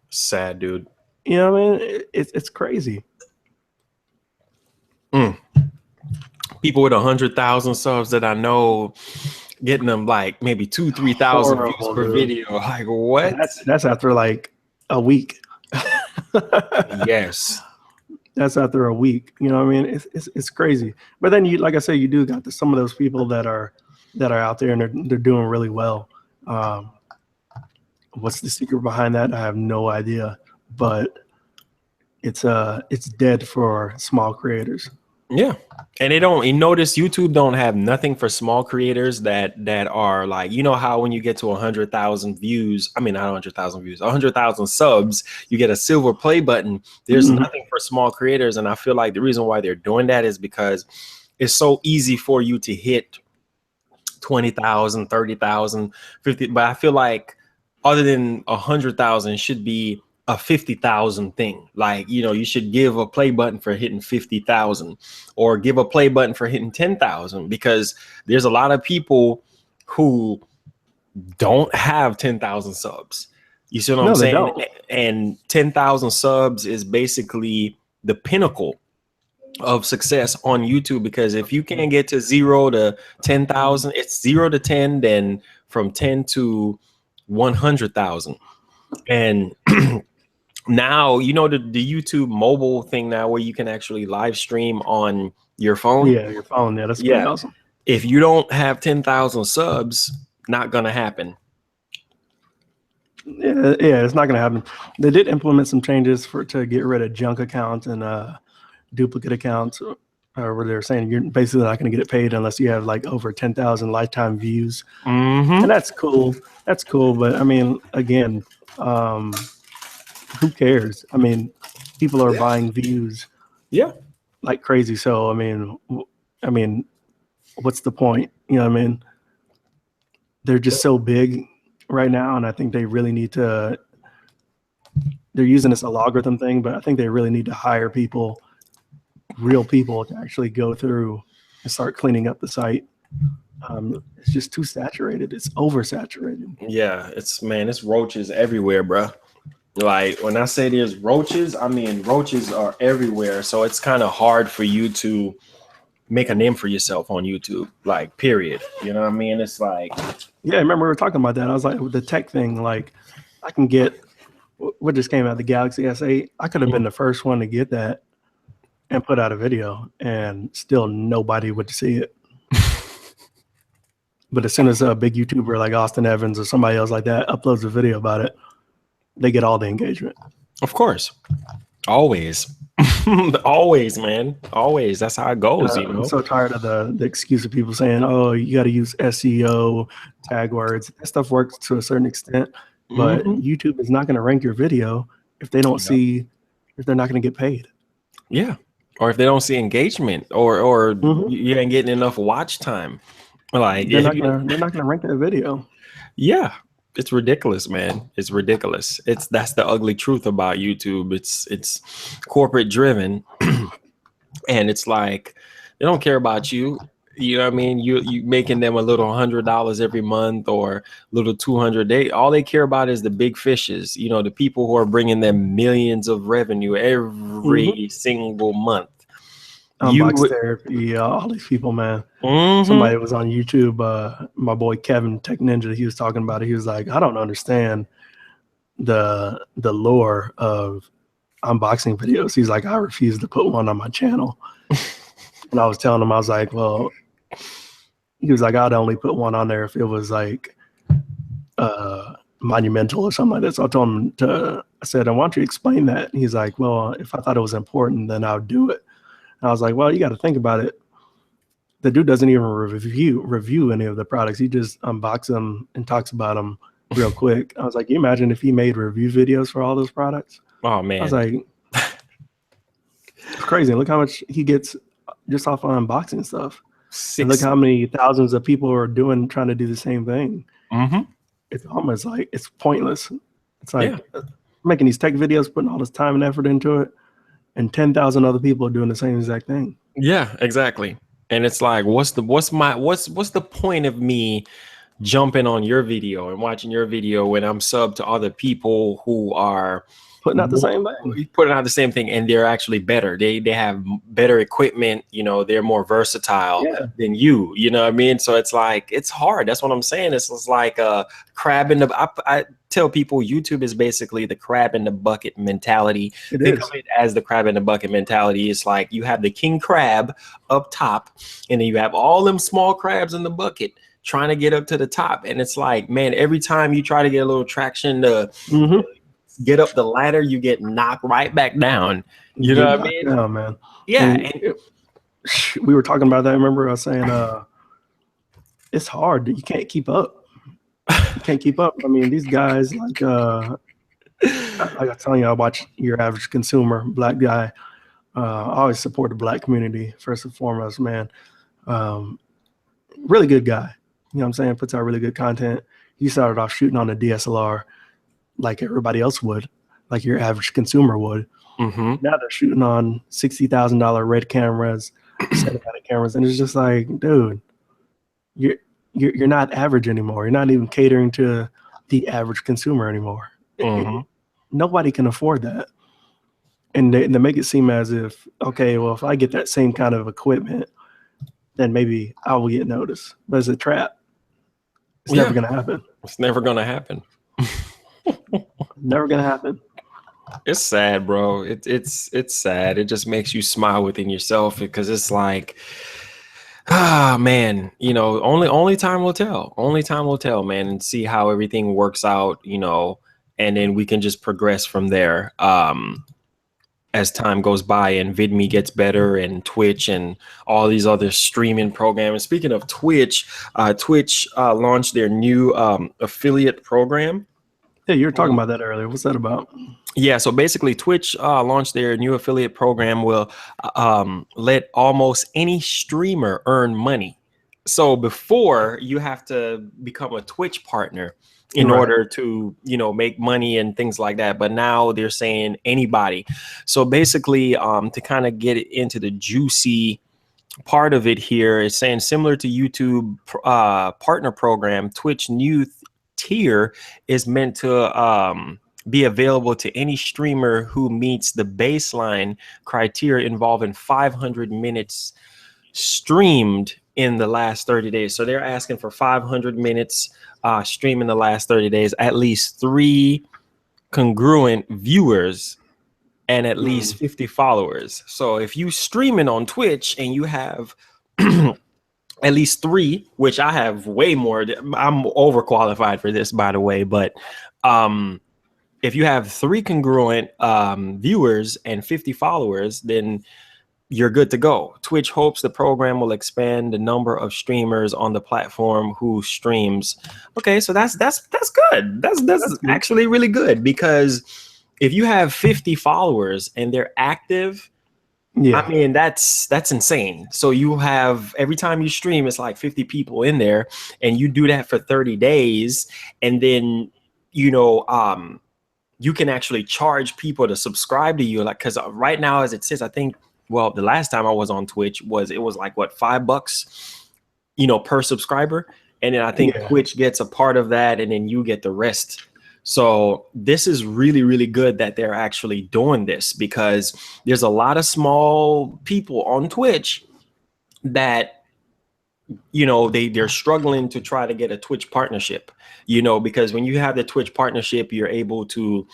Sad, dude. You know what I mean? It's crazy. People with 100,000 subs that I know getting them like maybe 2,000-3,000 views per video. Like, what? That's after like a week. Yes. That's after a week. You know what I mean? It's crazy. But then you, like I said, you do got some of those people that are out there and they're doing really well. What's the secret behind that? I have no idea. But it's dead for small creators. Yeah. And you notice YouTube don't have nothing for small creators that are like, you know how when you get to 100,000 views, I mean, not 100,000 views, 100,000 subs, you get a silver play button. There's nothing for small creators. And I feel like the reason why they're doing that is because it's so easy for you to hit 20,000, 30,000, 50. But I feel like other than 100,000 should be a 50,000 thing. Like, you know, you should give a play button for hitting 50,000 or give a play button for hitting 10,000, because there's a lot of people who don't have 10,000 subs. You see what I'm saying? Don't. And 10,000 subs is basically the pinnacle of success on YouTube, because if you can't get to 0 to 10,000, it's 0 to 10, then from 10 to 100,000. And now, you know, the YouTube mobile thing now where you can actually live stream on your phone. Yeah, your phone. Yeah, that's pretty awesome. If you don't have 10,000 subs, not going to happen. Yeah, it's not going to happen. They did implement some changes to get rid of junk accounts and duplicate accounts, where they're saying you're basically not going to get it paid unless you have like over 10,000 lifetime views. And that's cool. That's cool. But I mean, again, who cares? I mean, people are buying views, like crazy. So I mean, what's the point? You know what I mean? They're just so big right now, and I think they really need to. They're using this algorithm thing, but I think they really need to hire people, real people, to actually go through and start cleaning up the site. It's just too saturated. It's oversaturated. Yeah, it's roaches everywhere, bro. Like, when I say there's roaches, I mean roaches are everywhere. So it's kind of hard for you to make a name for yourself on YouTube, like, period. You know what I mean? It's like, yeah, I remember we were talking about that. I was like, with the tech thing, like, I can get what just came out, the Galaxy S8. I could have been the first one to get that and put out a video, and still nobody would see it. But as soon as a big YouTuber like Austin Evans or somebody else like that uploads a video about it, they get all the engagement. Of course. Always. Always, man. Always. That's how it goes, you know? I'm so tired of the excuse of people saying, oh, you got to use SEO, tag words. That stuff works to a certain extent, but YouTube is not going to rank your video if they don't see, if they're not going to get paid. Yeah. Or if they don't see engagement, or you ain't getting enough watch time. Like, they're not gonna rank that video. Yeah, it's ridiculous, man. It's ridiculous. That's the ugly truth about YouTube. It's corporate driven, and it's like they don't care about you. You know what I mean? You making them a little $100 every month or a little $200. All they care about is the big fishes. You know, the people who are bringing them millions of revenue every single month. Unbox Therapy, all these people, man. Somebody was on YouTube, my boy Kevin Tech Ninja, he was talking about it. He was like, I don't understand the lore of unboxing videos. He's like, I refuse to put one on my channel. And I was telling him, I was like, well, he was like, I'd only put one on there if it was like monumental or something like that. So I told him I said, I want you to explain that. And he's like, well, if I thought it was important, then I would do it. I was like, well, you got to think about it. The dude doesn't even review any of the products. He just unboxes them and talks about them real quick. I was like, you imagine if he made review videos for all those products? Oh, man. I was like, it's crazy. Look how much he gets just off unboxing stuff. And look 6. how many thousands of people are trying to do the same thing. It's almost like it's pointless. It's like making these tech videos, putting all this time and effort into it, and 10,000 other people are doing the same exact thing. Yeah, exactly. And it's like, what's the point of me jumping on your video and watching your video when I'm subbed to other people who are putting out the same thing, putting out the same thing, and they're actually better. They have better equipment, you know, they're more versatile than you know what I mean? So it's like, it's hard. That's what I'm saying. It's like a crab in the, I tell people YouTube is basically the crab in the bucket mentality. Think of it as the crab in the bucket mentality. It's like you have the king crab up top, and then you have all them small crabs in the bucket trying to get up to the top. And it's like, man, every time you try to get a little traction to get up the ladder, you get knocked right back down. You know what I mean? Down, man. Yeah. And we were talking about that. Remember I was saying, it's hard. You can't keep up. You can't keep up. I mean, these guys, like I was telling you, I watch Your Average Consumer, black guy. I always support the black community first and foremost, man. Really good guy. You know what I'm saying? Puts out really good content. He started off shooting on a DSLR like everybody else would, like your average consumer would. Now they're shooting on $60,000 red cameras, cinematic cameras, and it's just like, dude, you're not average anymore. You're not even catering to the average consumer anymore. Nobody can afford that. And they make it seem as if, okay, well, if I get that same kind of equipment, then maybe I will get noticed. But it's a trap. It's never going to happen. It's never going to happen. Never going to happen. It's sad, bro. It's sad. It just makes you smile within yourself, because it's like, man, you know, only time will tell. Only time will tell, man, and see how everything works out, you know, and then we can just progress from there. As time goes by and VidMe gets better, and Twitch and all these other streaming programs. Speaking of Twitch, Twitch launched their new affiliate program. Yeah, you were talking about that earlier. What's that about? Yeah, so basically Twitch launched their new affiliate program. Will let almost any streamer earn money. So before, you have to become a Twitch partner in order to, you know, make money and things like that. But now they're saying anybody. So basically, to kind of get it into the juicy part of it here, it's saying similar to YouTube partner program, Twitch new tier is meant to be available to any streamer who meets the baseline criteria involving 500 minutes streamed in the last 30 days. So they're asking for 500 minutes stream in the last 30 days, at least 3 congruent viewers, and at least 50 followers. So if you streaming on Twitch and you have at least 3, which I have way more, I'm overqualified for this, by the way, but if you have 3 congruent viewers and 50 followers, then you're good to go. Twitch hopes the program will expand the number of streamers on the platform who streams. Okay, so that's good. That's actually really good, because if you have 50 followers and they're active, I mean, that's insane. So you have, every time you stream, it's like 50 people in there, and you do that for 30 days, and then, you know, you can actually charge people to subscribe to you. Like, because right now, as it sits, I think, well, the last time I was on Twitch was like, what, $5, you know, per subscriber. And then I think Twitch gets a part of that, and then you get the rest. So this is really, really good that they're actually doing this, because there's a lot of small people on Twitch that, you know, they're struggling to try to get a Twitch partnership, you know, because when you have the Twitch partnership, you're able to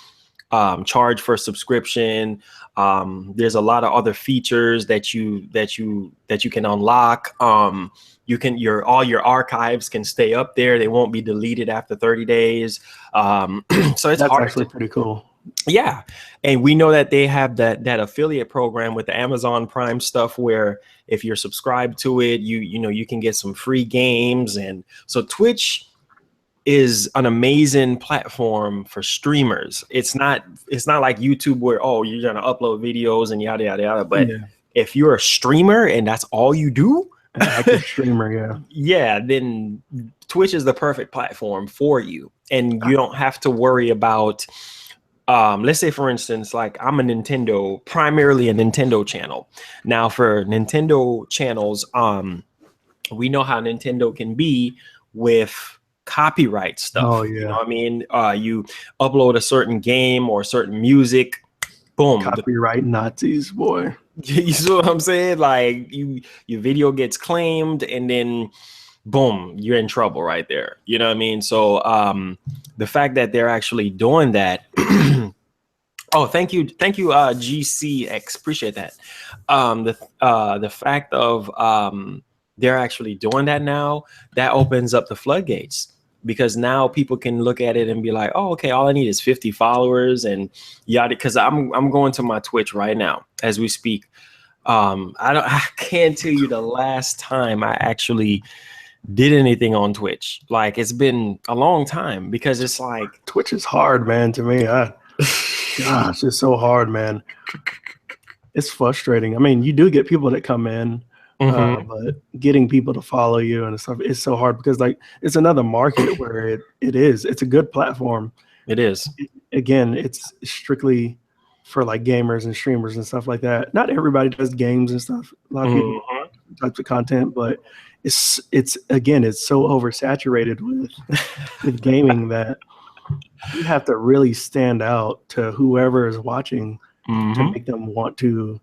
charge for subscription. There's a lot of other features that you can unlock. All your archives can stay up there. They won't be deleted after 30 days. So that's actually pretty cool. Yeah. And we know that they have that affiliate program with the Amazon Prime stuff, where if you're subscribed to it, you know, you can get some free games. And so Twitch is an amazing platform for streamers. It's not like YouTube, where, oh, you're gonna upload videos and yada yada yada. But If you're a streamer and that's all you do, an active streamer, yeah, then Twitch is the perfect platform for you, and you don't have to worry about. Let's say, for instance, like I'm primarily a Nintendo channel. Now, for Nintendo channels, we know how Nintendo can be with copyright stuff. Oh, yeah. You know what I mean? You upload a certain game or certain music, boom. Copyright Nazis, boy. You see what I'm saying? Like your video gets claimed, and then boom, you're in trouble right there. You know what I mean? So the fact that they're actually doing that. Oh, thank you, GCX. Appreciate that. The fact of they're actually doing that now, that opens up the floodgates, because now people can look at it and be like, oh, okay, all I need is 50 followers and yada. Because I'm going to my Twitch right now as we speak. I can't tell you the last time I actually did anything on Twitch. Like, it's been a long time, because it's like Twitch is hard, man. To me, gosh, it's so hard, man. It's frustrating. I mean, you do get people that come in. But getting people to follow you and stuff, it's so hard, because like it's another market where it's a good platform. It is. Again, it's strictly for like gamers and streamers and stuff like that. Not everybody does games and stuff. A lot of people types of content, but it's so oversaturated with gaming that you have to really stand out to whoever is watching to make them want to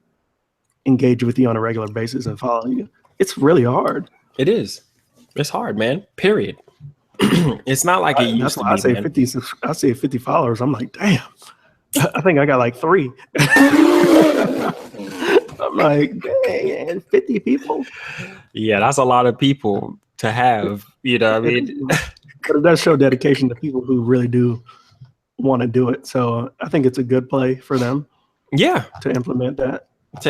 engage with you on a regular basis and follow you. It's really hard. It is. It's hard, man. Period. It's not like it used to be. I say 50 followers. I'm like, damn. I think I got like 3. I'm like, dang, 50 people. Yeah, that's a lot of people to have. You know what I mean? But it does show dedication to people who really do want to do it. So I think it's a good play for them. Yeah, to implement that. It's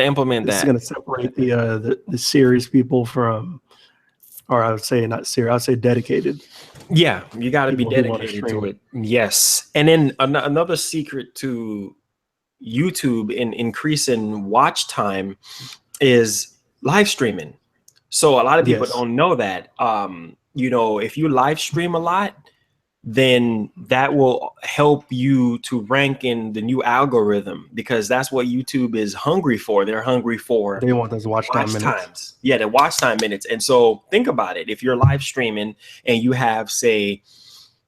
going to separate the serious people from, or I would say not serious, I would say dedicated. Yeah, you got to be dedicated to it. Yes. And then another secret to YouTube in increasing watch time is live streaming. So a lot of people don't know that. You know, if you live stream a lot, then that will help you to rank in the new algorithm, because that's what YouTube is hungry for. They want those watch time minutes. Yeah, the watch time minutes. And so think about it. If you're live streaming and you have, say,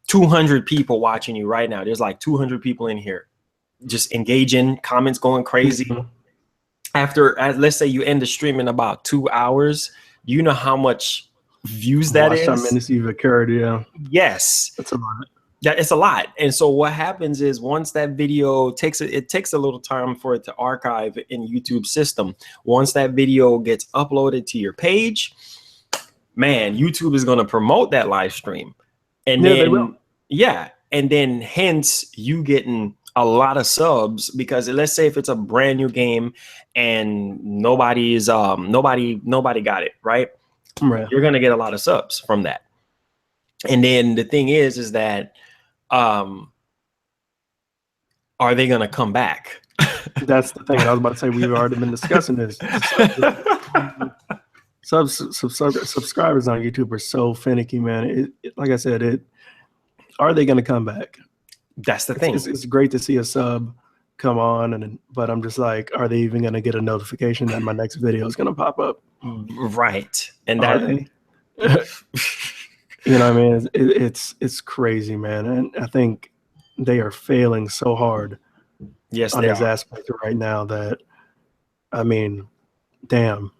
200 people watching you right now, there's like 200 people in here just engaging, comments going crazy. After, let's say you end the stream in about 2 hours, you know how much views that is. Watch time minutes you've occurred, yeah. Yes. That's a lot. Yeah, it's a lot. And so what happens is, once that video takes a little time for it to archive in YouTube system. Once that video gets uploaded to your page, man, YouTube is going to promote that live stream. And then hence you getting a lot of subs, because let's say if it's a brand new game and nobody got it, right? You're going to get a lot of subs from that. And then the thing is that, are they going to come back? That's the thing. I was about to say, we've already been discussing this. Subscribers on YouTube are so finicky, man. Like I said, are they going to come back? That's the thing. It's great to see a sub come on, but I'm just like, are they even going to get a notification that my next video is going to pop up? Right. And you know what I mean? It's crazy, man. And I think they are failing so hard on this aspect right now that, I mean, damn.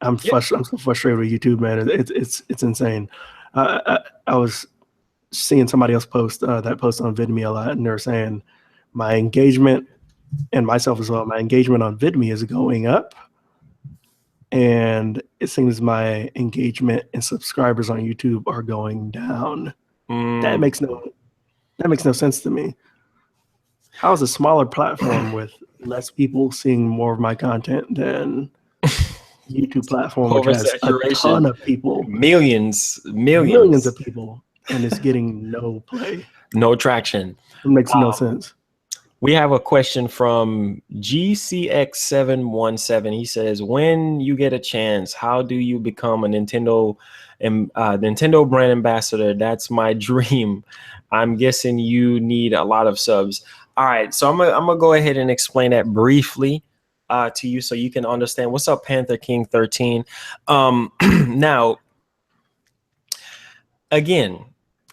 I'm so frustrated with YouTube, man. It's insane. I was seeing somebody else post that post on VidMe a lot, and they're saying my engagement, and myself as well, my engagement on VidMe is going up, and it seems my engagement and subscribers on YouTube are going down. That makes no sense to me. How is a smaller platform with less people seeing more of my content than YouTube platform, which has a ton of people, millions of people, and it's getting no play, no traction? It makes no sense. We have a question from GCX717. He says, when you get a chance, how do you become a Nintendo brand ambassador? That's my dream. I'm guessing you need a lot of subs. All right, so I'm gonna go ahead and explain that briefly to you so you can understand. What's up, Panther King 13? Now, again,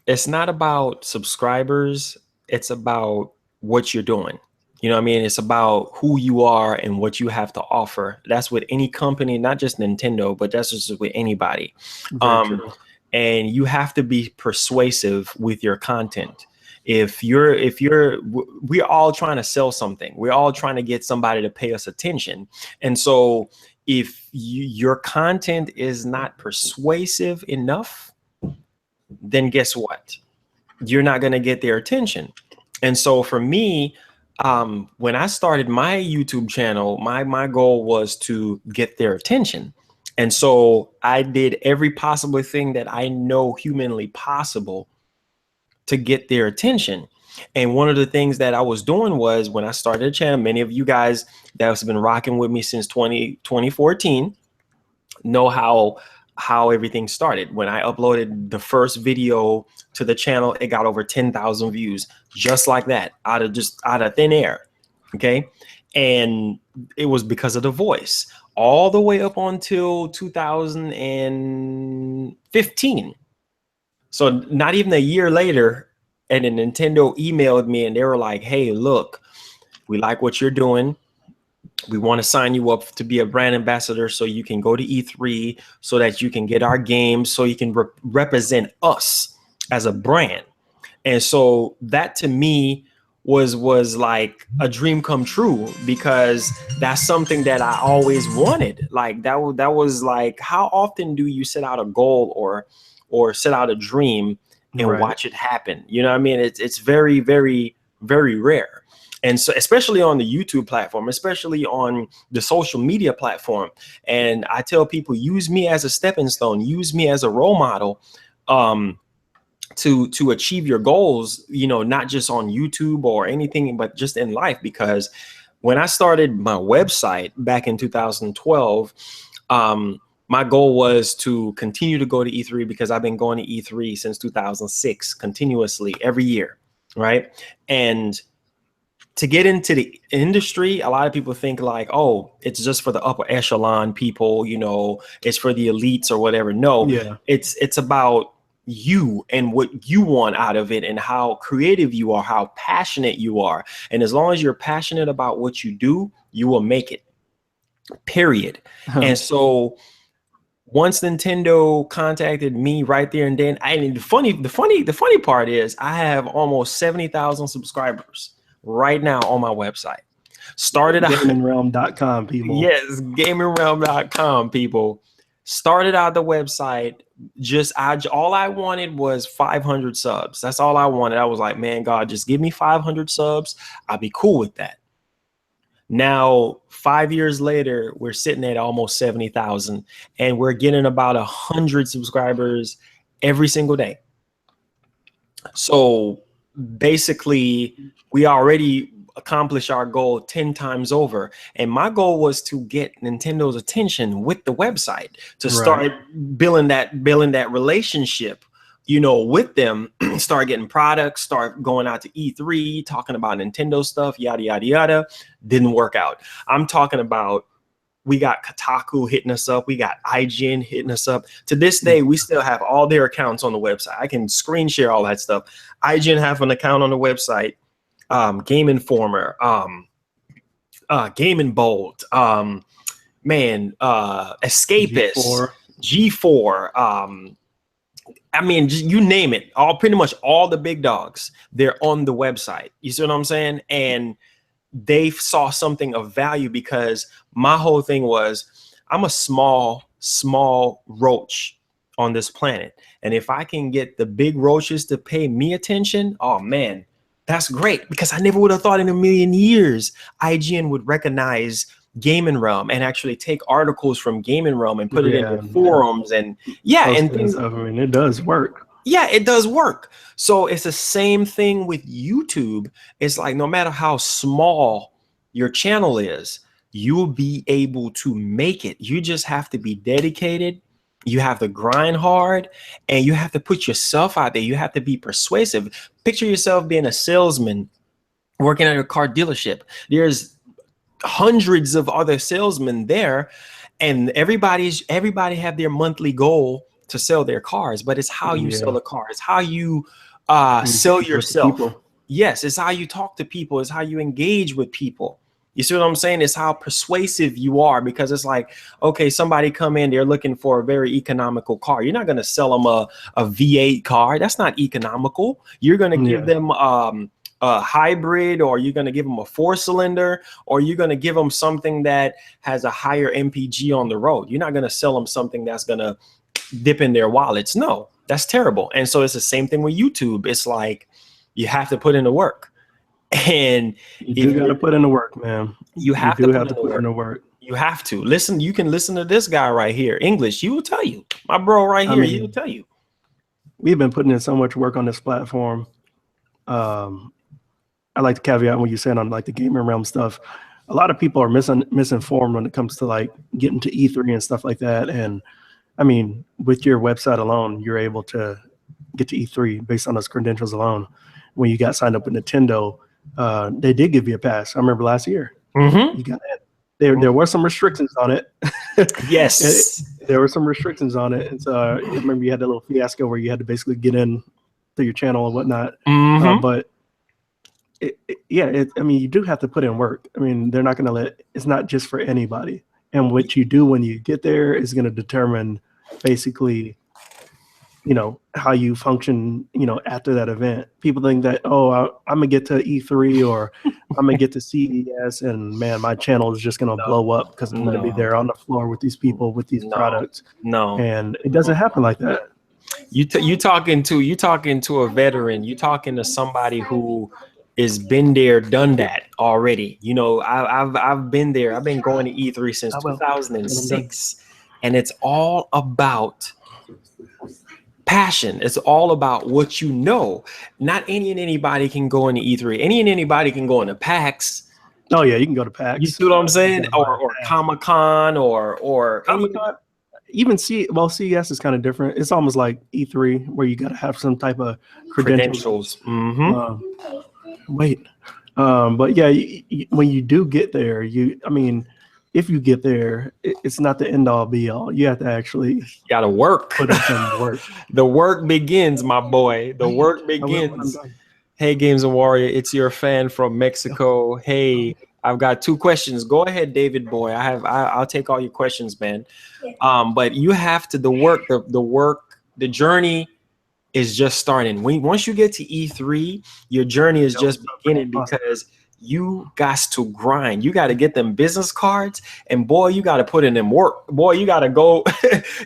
it's not about subscribers. It's about what you're doing. You know what I mean? It's about who you are and what you have to offer. That's with any company, not just Nintendo, but that's just with anybody. And you have to be persuasive with your content. We're all trying to sell something. We're all trying to get somebody to pay us attention. And so if your content is not persuasive enough, then guess what? You're not going to get their attention. And so for me, when I started my YouTube channel, my goal was to get their attention. And so I did every possible thing that I know humanly possible to get their attention. And one of the things that I was doing was, when I started the channel, many of you guys that have been rocking with me since 2014 know how everything started. When I uploaded the first video to the channel, it got over 10,000 views, just like that, out of thin air. Okay. And it was because of the voice, all the way up until 2015. So not even a year later, and then Nintendo emailed me and they were like, hey, look, we like what you're doing. We want to sign you up to be a brand ambassador so you can go to E3, so that you can get our games, so you can represent us as a brand. And so that to me was like a dream come true, because that's something that I always wanted. Like that was like, how often do you set out a goal or set out a dream and watch it happen? You know what I mean? It's very, very, very rare. And so, especially on the YouTube platform, especially on the social media platform. And I tell people, use me as a stepping stone, use me as a role model to achieve your goals, you know, not just on YouTube or anything, but just in life. Because when I started my website back in 2012, my goal was to continue to go to E3, because I've been going to E3 since 2006, continuously every year. Right. And to get into the industry, a lot of people think like, oh, it's just for the upper echelon people, you know, it's for the elites or whatever. No, it's about you and what you want out of it, and how creative you are, how passionate you are. And as long as you're passionate about what you do, you will make it, period. And so once Nintendo contacted me right there and then, the funny part is I have almost 70,000 subscribers right now on my website. Started out gamingrealm.com, people. Yes, gamingrealm.com, people. Started out the website, all I wanted was 500 subs. That's all I wanted. I was like, man, God, just give me 500 subs. I'll be cool with that. Now, 5 years later, we're sitting at almost 70,000, and we're getting about 100 subscribers every single day. So basically, we already accomplished our goal 10 times over. And my goal was to get Nintendo's attention with the website, to start building that relationship, you know, with them, start getting products, start going out to E3, talking about Nintendo stuff, yada, yada, yada. Didn't work out. I'm talking about, we got Kotaku hitting us up. We got IGN hitting us up. To this day, we still have all their accounts on the website. I can screen share all that stuff. IGN have an account on the website. Game Informer, Game and Bold, Escapist, G4. I mean, just, you name it. Pretty much all the big dogs, they're on the website. You see what I'm saying? And they saw something of value, because my whole thing was, I'm a small roach on this planet. And if I can get the big roaches to pay me attention, oh man, that's great. Because I never would have thought in a million years IGN would recognize Gaming Realm and actually take articles from Gaming Realm and put it in their forums and and things. I mean, it does work. Yeah, it does work. So it's the same thing with YouTube. It's like no matter how small your channel is, you'll be able to make it. You just have to be dedicated. You have to grind hard and you have to put yourself out there. You have to be persuasive. Picture yourself being a salesman working at a car dealership. There's hundreds of other salesmen there, and everybody have their monthly goal to sell their cars, but it's how you sell Yeah. the car. It's how you sell With the yourself. people. Yes, it's how you talk to people. It's how you engage with people. You see what I'm saying? It's how persuasive you are, because it's like, okay, somebody come in, they're looking for a very economical car. You're not going to sell them a V8 car. That's not economical. You're going to give them a hybrid, or you're going to give them a 4-cylinder, or you're going to give them something that has a higher MPG on the road. You're not going to sell them something that's going to dip in their wallets. No, that's terrible. And so it's the same thing with YouTube. It's like you have to put in the work. And You do got to put in the work, man. You have to put in the work. You have to listen. You can listen to this guy right here, English. He will tell you. My bro right here, he will tell you. We've been putting in so much work on this platform. I like to caveat when you said on like the gaming realm stuff. A lot of people are misinformed when it comes to like getting to E3 and stuff like that. And I mean, with your website alone, you're able to get to E3 based on those credentials alone. When you got signed up with Nintendo, they did give you a pass. I remember last year. You got it. There were some restrictions on it. Yes. There were some restrictions on it. And so I remember you had that little fiasco where you had to basically get in to your channel and whatnot. But I mean, you do have to put in work. I mean, they're not going to it's not just for anybody. And what you do when you get there is going to determine basically, you know, how you function, you know, after that event. People think that, oh, I'm going to get to E3 or I'm going to get to CES and man, my channel is just going to blow up because I'm going to be there on the floor with these people, with these products. And it doesn't happen like that. You talking to a veteran. You talking to somebody who is been there, done that already. You know, I've been there. I've been going to E3 since 2006, and it's all about passion. It's all about what you know. Not any and anybody can go into E3. Any and anybody can go into PAX. Oh yeah, you can go to PAX. You see what I'm saying? Or Comic-Con or Comic-Con. Even CES is kind of different. It's almost like E3 where you got to have some type of credentials. But yeah, when you do get there, I mean, if you get there, it's not the end all be all. You have to actually gotta work. Put in some work. The work begins, my boy. The work begins. Hey, Games and Warrior, it's your fan from Mexico. Hey, I've got 2 questions. Go ahead, David boy. I'll take all your questions, man. But you have to the journey is just starting. Once you get to E3, your journey is just beginning, because you got to grind. You got to get them business cards, and boy, you got to put in them work. Boy, you got to go.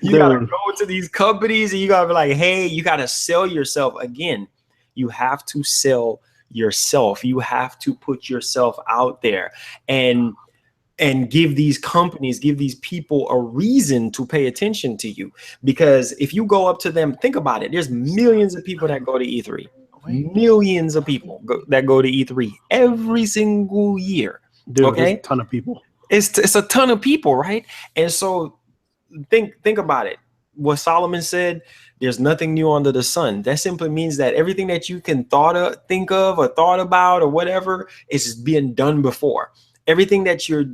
You got to go to these companies, and you got to be like, hey, you got to sell yourself again. You have to sell yourself. You have to put yourself out there and give these companies, give these people a reason to pay attention to you. Because if you go up to them, think about it. There's millions of people that go to E3. Millions of people that go to E3 every single year. Dude, okay, a ton of people. It's a ton of people, right? And so think about it. What Solomon said, there's nothing new under the sun. That simply means that everything that you can think of or thought about or whatever is being done before. Everything that you're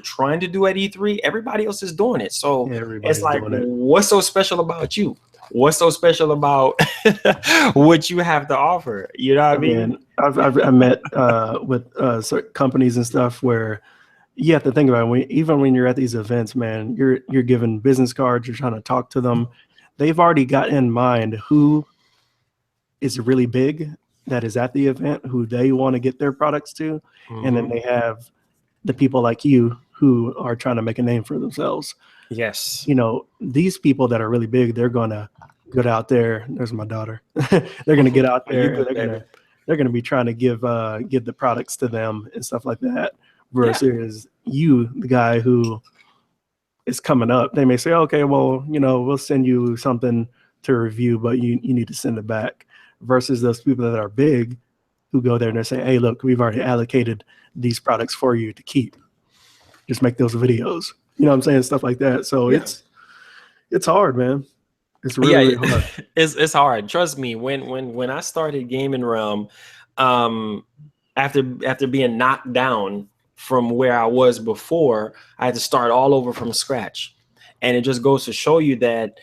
trying to do at E3, everybody else is doing it. So it's like, what's so special about you? What's so special about what you have to offer? You know what I mean? I've met with certain companies and stuff where you have to think about it. Even when you're at these events, man, you're given business cards, you're trying to talk to them. They've already got in mind who is really big that is at the event, who they want to get their products to. And then they have the people like you who are trying to make a name for themselves. Yes. You know, these people that are really big, they're going to get out there. There's my daughter. They're going to get out there. And they're going to be trying to give the products to them and stuff like that. Versus you, the guy who is coming up, they may say, okay, well, you know, we'll send you something to review, but you need to send it back. Versus those people that are big who go there and they say, hey, look, we've already allocated these products for you to keep. Just make those videos. You know what I'm saying? Stuff like that. So it's hard, man. It's really hard. It's hard. Trust me. When I started Gaming Realm, after being knocked down from where I was before, I had to start all over from scratch. And it just goes to show you that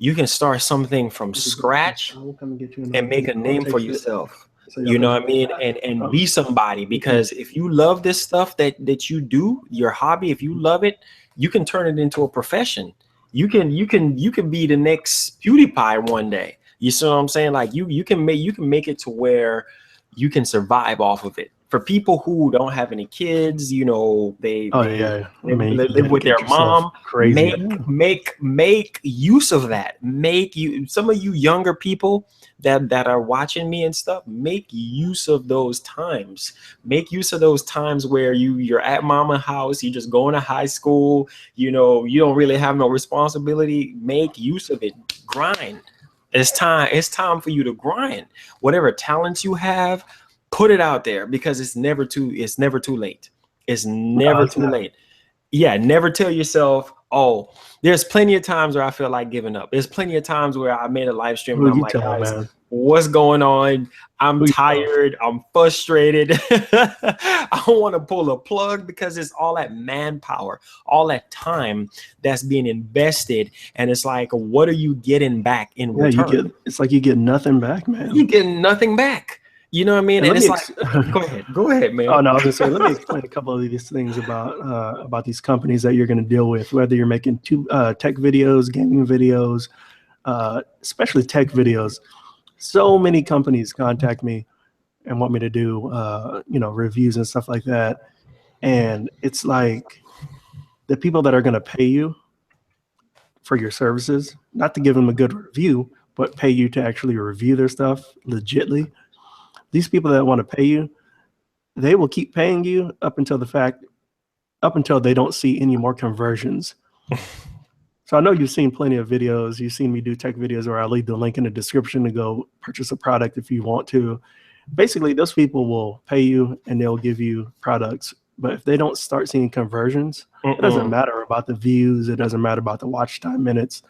you can start something from scratch and make a name for yourself. You know what I mean? And be somebody, because if you love this stuff that you do, your hobby, if you love it, you can turn it into a profession. You can be the next PewDiePie one day. You see what I'm saying? Like you can make it to where you can survive off of it. For people who don't have any kids, you know, they live with their mom. Crazy. Make use of that. Some of you younger people that are watching me and stuff, make use of those times. Make use of those times where you're at mama's house, you just going to high school, you know, you don't really have no responsibility. Make use of it. Grind. It's time for you to grind. Whatever talents you have, put it out there, because it's never too late. It's never too late. Yeah, never tell yourself, oh, there's plenty of times where I feel like giving up. There's plenty of times where I made a live stream and I'm like, guys, what's going on? I'm tired. I'm frustrated. I don't want to pull a plug, because it's all that manpower, all that time that's being invested. And it's like, what are you getting back in return? It's like you get nothing back, man. You get nothing back. You know what I mean? And it's like, go ahead, man. Oh no, I was gonna say, let me explain a couple of these things about these companies that you're gonna deal with, whether you're making tech videos, gaming videos, especially tech videos. So many companies contact me and want me to do reviews and stuff like that. And it's like the people that are gonna pay you for your services, not to give them a good review, but pay you to actually review their stuff legitly. These people that want to pay you, they will keep paying you up until they don't see any more conversions. So I know you've seen plenty of videos. You've seen me do tech videos where I leave the link in the description to go purchase a product if you want to. Basically, those people will pay you and they'll give you products. But if they don't start seeing conversions, it doesn't matter about the views. It doesn't matter about the watch time minutes.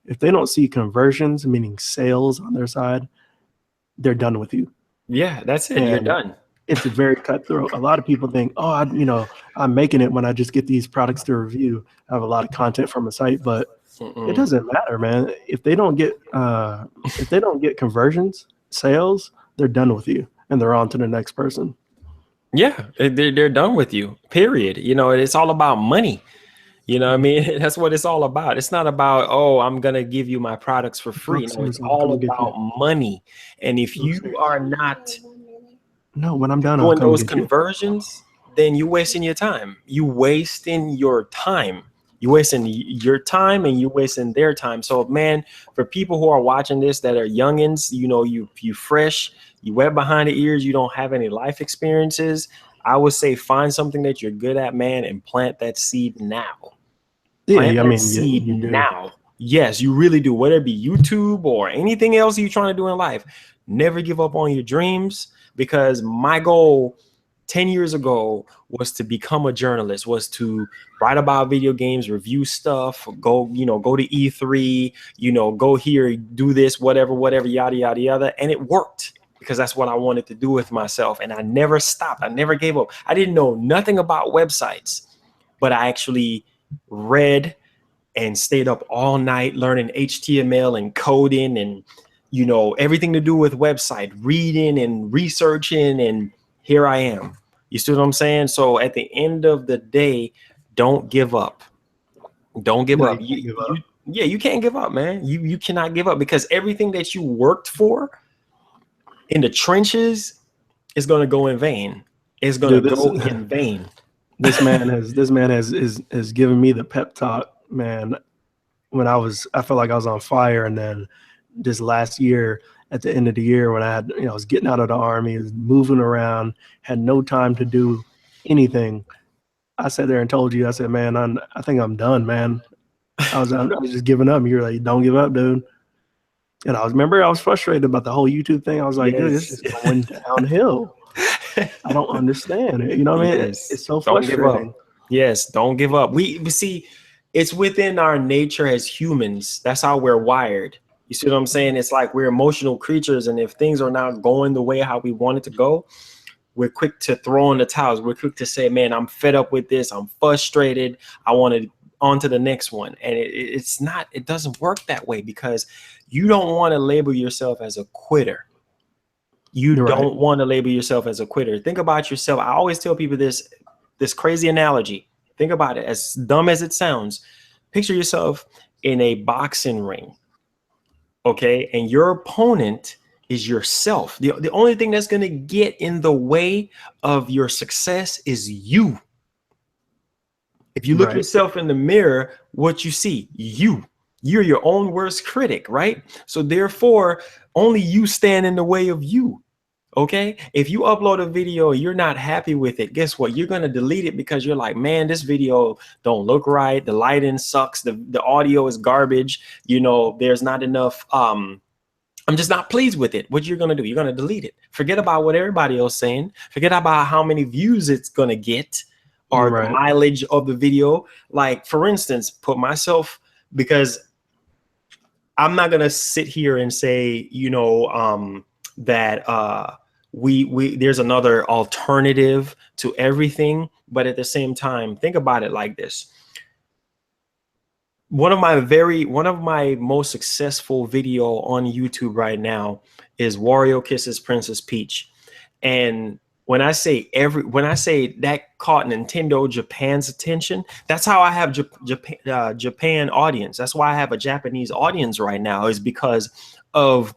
If they don't see conversions, meaning sales on their side, they're done with you. Yeah, that's it. And you're done. It's very cutthroat. A lot of people think, oh, I'm making it when I just get these products to review. I have a lot of content from a site, but it doesn't matter, man. If they don't get conversions, sales, they're done with you, and they're on to the next person. Yeah, they're done with you. Period. You know, it's all about money. You know what I mean? That's what it's all about. It's not about, oh, I'm going to give you my products for free. No, it's all about money. And if you are not when I'm done doing those conversions, then you're wasting your time. You're wasting your time. You're wasting your time and you're wasting their time. So, man, for people who are watching this that are youngins, you know, you fresh, you wet behind the ears, you don't have any life experiences, I would say find something that you're good at, man, and plant that seed now. Plant that seed now. Yes, you really do. Whether it be YouTube or anything else you're trying to do in life, never give up on your dreams, because my goal 10 years ago was to become a journalist, was to write about video games, review stuff, go to E3, go here, do this, whatever, yada, yada, yada. And it worked, because that's what I wanted to do with myself. And I never stopped. I never gave up. I didn't know nothing about websites, but I actually read and stayed up all night learning HTML and coding and, everything to do with website, reading and researching. And here I am. You see what I'm saying? So at the end of the day, don't give up. Don't give up. You can't give up, man. You cannot give up, because everything that you worked for in the trenches is going to go in vain. It's going to go in vain. This man has given me the pep talk, man. When I felt like I was on fire, and then this last year, at the end of the year, when I was getting out of the Army, was moving around, had no time to do anything, I sat there and told you, I said, man, I think I'm done, man. I was just giving up. You're like, don't give up, dude. And I was frustrated about the whole YouTube thing. I was like, dude, this is going downhill. I don't understand it. You know what I mean? It's so frustrating. Don't give up. Yes, don't give up. We see it's within our nature as humans. That's how we're wired. You see what I'm saying? It's like we're emotional creatures, and if things are not going the way how we want it to go, we're quick to throw in the towels. We're quick to say, man, I'm fed up with this. I'm frustrated. I want to on to the next one. And it doesn't work that way, because you don't want to label yourself as a quitter. You don't want to label yourself as a quitter. Think about yourself. I always tell people this crazy analogy. Think about it, as dumb as it sounds. Picture yourself in a boxing ring, okay? And your opponent is yourself. The only thing that's going to get in the way of your success is you. If you look yourself in the mirror, what you see, you're your own worst critic, right? So therefore, only you stand in the way of you. Okay, if you upload a video, you're not happy with it, guess what? You're going to delete it because you're like, man, this video don't look right. The lighting sucks. The audio is garbage. You know, there's not enough. I'm just not pleased with it. What you're going to do? You're going to delete it. Forget about what everybody else is saying. Forget about how many views it's going to get, or the mileage of the video. Like, for instance, put myself, because I'm not going to sit here and say, you know, that there's another alternative to everything. But at the same time, think about it like this. One of my most successful video on YouTube right now is Wario Kisses Princess Peach. And when I say that caught Nintendo Japan's attention, that's how I have Japan audience. That's why I have a Japanese audience right now, is because of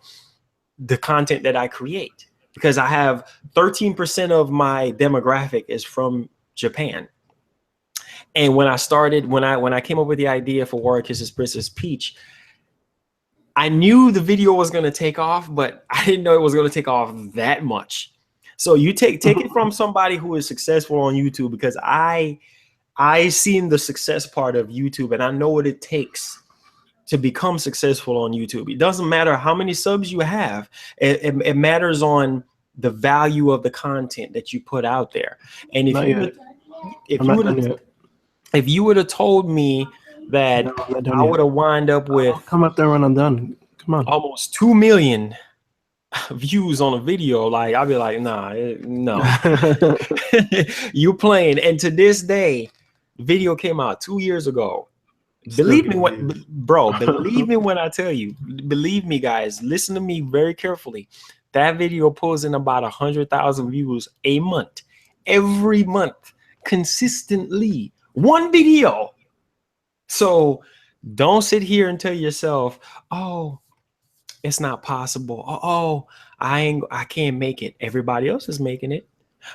the content that I create. Because I have 13% of my demographic is from Japan. And when I came up with the idea for Wario Kisses Princess Peach, I knew the video was going to take off, but I didn't know it was going to take off that much. So you take it from somebody who is successful on YouTube, because I seen the success part of YouTube, and I know what it takes to become successful on YouTube. It doesn't matter how many subs you have. It matters on the value of the content that you put out there. And if you would have told me that I would have wind up with, come up there when I'm done. Come on, almost 2 million views on a video, like I'll be like, nah, no. You playing. And to this day, the video came out 2 years ago. Believe me when I tell you, believe me, guys, listen to me very carefully. That video pulls in about 100,000 views a month, every month, consistently, one video. So don't sit here and tell yourself, oh, it's not possible. Oh, I can't make it. Everybody else is making it.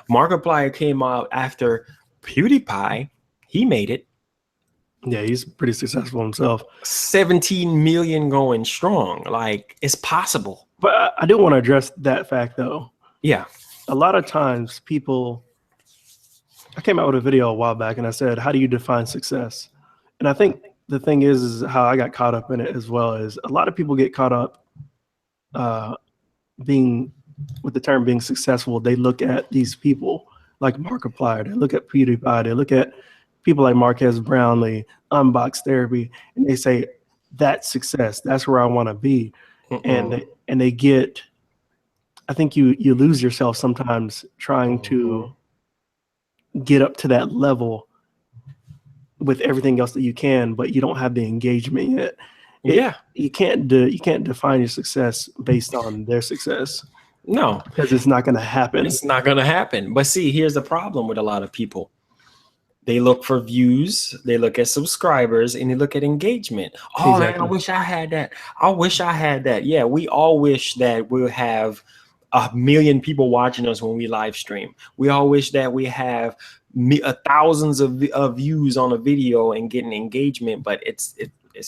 Markiplier came out after PewDiePie. He made it. Yeah, he's pretty successful himself. 17 million going strong. Like, it's possible. But I do want to address that fact, though. Yeah. A lot of times I came out with a video a while back and I said, how do you define success? And I think the thing is how I got caught up in it as well, is a lot of people get caught up being with the term being successful. They look at these people like Markiplier, they look at PewDiePie, they look at people like Marquez Brownlee, Unbox Therapy, and they say, that's success. That's where I want to be. And they get, I think you lose yourself sometimes trying to get up to that level with everything else that you can, but you don't have the engagement yet. You can't define your success based on their success. No, because it's not going to happen. It's not going to happen. But see, here's the problem with a lot of people. They look for views, they look at subscribers, and they look at engagement. Oh, exactly. Man, I wish I had that. I wish I had that. Yeah, we all wish that we'll have 1 million people watching us when we live stream. We all wish that we have thousands of views on a video and getting engagement, but it's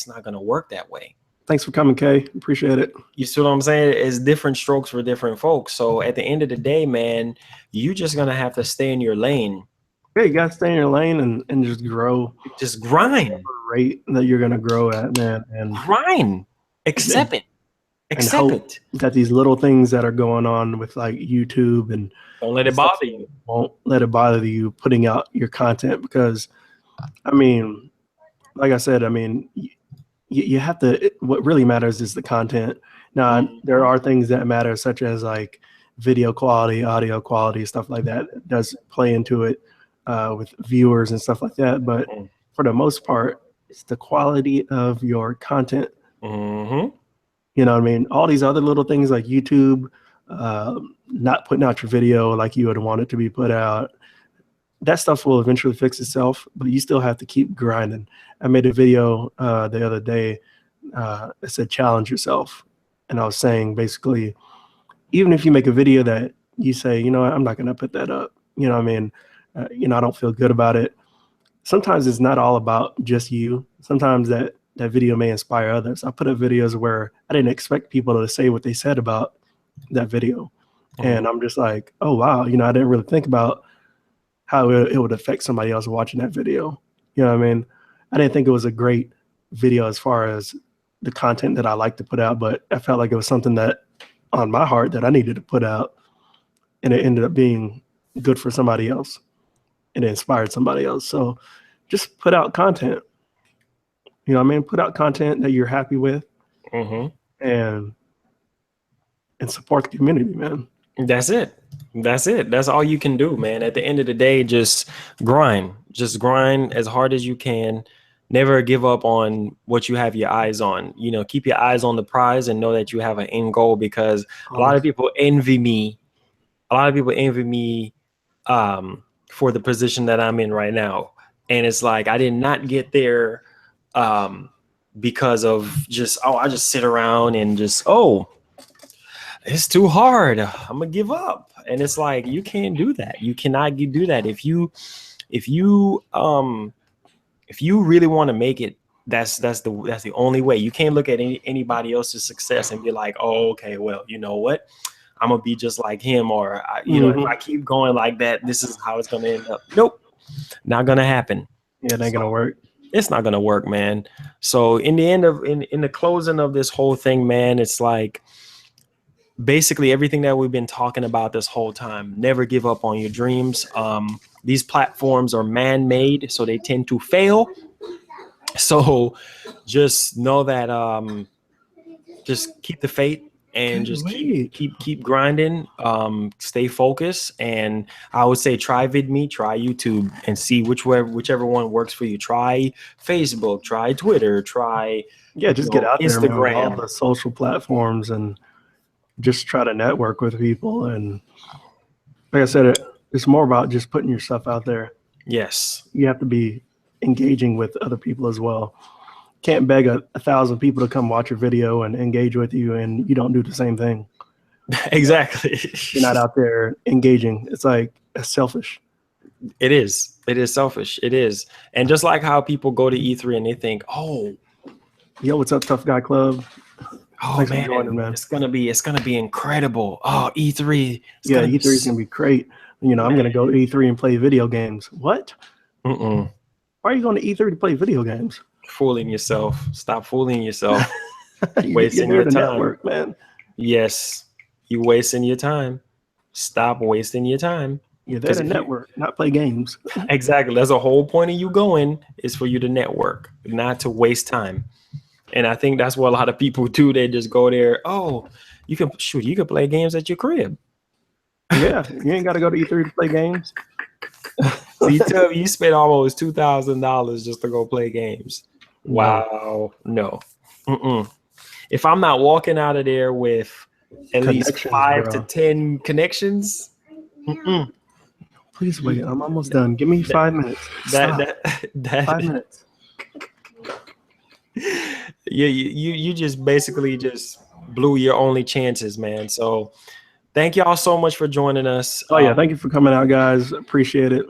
not going to work that way. Thanks for coming, Kay. Appreciate it. You see what I'm saying? It's different strokes for different folks. So at the end of the day, man, you just going to have to stay in your lane. Yeah, you got to stay in your lane and just grow. Just grind. Rate that you're going to grow at, man. And grind. Accept it. and Accept hope it. that these little things that are going on with like YouTube and Don't let it bother you. won't let it bother you putting out your content, because I mean, like I said, I mean, you have to, what really matters is the content. Now, there are things that matter, such as like video quality, audio quality, stuff like that. It does play into it with viewers and stuff like that. But for the most part, it's the quality of your content. You know what I mean? All these other little things like YouTube, not putting out your video like you would want it to be put out, that stuff will eventually fix itself, but you still have to keep grinding. I made a video the other day that said challenge yourself. And I was saying basically, even if you make a video that you say, you know what, I'm not going to put that up, you know what I mean? You know, I don't feel good about it. Sometimes it's not all about just you. Sometimes that video may inspire others. I put up videos where I didn't expect people to say what they said about that video. And I'm just like, oh, wow, you know, I didn't really think about how it would affect somebody else watching that video. You know what I mean? I didn't think it was a great video as far as the content that I like to put out, but I felt like it was something that on my heart that I needed to put out, and it ended up being good for somebody else, and it inspired somebody else. So just put out content. You know what I mean? Put out content that you're happy with, and support the community, man. That's it. That's it. That's all you can do, man. At the end of the day, just grind. Just grind as hard as you can. Never give up on what you have your eyes on. You know, keep your eyes on the prize and know that you have an end goal, because a lot of people envy me. A lot of people envy me for the position that I'm in right now. And it's like, I did not get there because of just, I just sit around and just, it's too hard, I'm gonna give up. And it's like, you can't do that. You cannot do that. If you really want to make it, that's the only way. You can't look at anybody else's success and be like, oh, okay, well, you know what, I'm gonna be just like him, or you know, if I keep going like that, this is how it's gonna end up. Nope, not gonna happen. Yeah, it ain't gonna work. It's not gonna work, man. So in the end of in the closing of this whole thing, man, it's like, basically everything that we've been talking about this whole time. Never give up on your dreams. These platforms are man-made, so they tend to fail. So just know that just keep the faith and just keep grinding. Stay focused, and I would say try VidMe, try YouTube, and see whichever one works for you. Try Facebook, try Twitter, try just get out there, Instagram, man, all the social platforms, and just try to network with people. And like I said, it's more about just putting yourself out there. Yes. You have to be engaging with other people as well. Can't beg 1,000 people to come watch your video and engage with you, and you don't do the same thing. Exactly. You're not out there engaging. It's like, it's selfish. It is. It is selfish. It is. And just like how people go to E3 and they think, oh, yo, what's up, Tough Guy Club? Oh, man, joining, man, it's gonna be incredible. Oh, E3. E3 is gonna be great. You know, man. I'm gonna go to E3 and play video games. What? Why are you going to E3 to play video games? Fooling yourself. Stop fooling yourself. Wasting your time, network, man. Yes, you wasting your time. Stop wasting your time. You're there to network, not play games. Exactly. That's the whole point of you going, is for you to network, not to waste time. And I think that's what a lot of people do. They just go there. Oh, you can play games at your crib. Yeah, you ain't got to go to E3 to play games. So you tell me you spent almost $2,000 just to go play games. Wow. No. If I'm not walking out of there with at least 5 to 10 connections. Please wait. I'm almost done. Give me 5 minutes. 5 minutes. Yeah, you just basically just blew your only chances, man. So thank y'all so much for joining us. Oh yeah, thank you for coming out, guys. Appreciate it.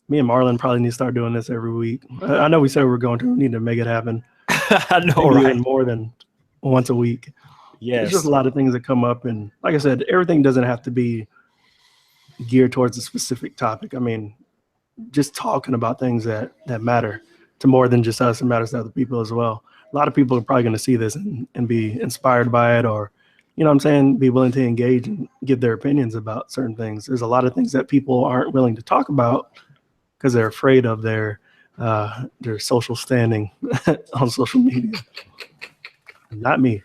Me and Marlon probably need to start doing this every week. I know we said we need to make it happen. I know, right? Even more than once a week. Yes. There's just a lot of things that come up, and like I said, everything doesn't have to be geared towards a specific topic. I mean, just talking about things that matter to more than just us, it matters to other people as well. a lot of people are probably going to see this and be inspired by it, or, you know what I'm saying, be willing to engage and give their opinions about certain things. There's a lot of things that people aren't willing to talk about because they're afraid of their social standing on social media. Not me.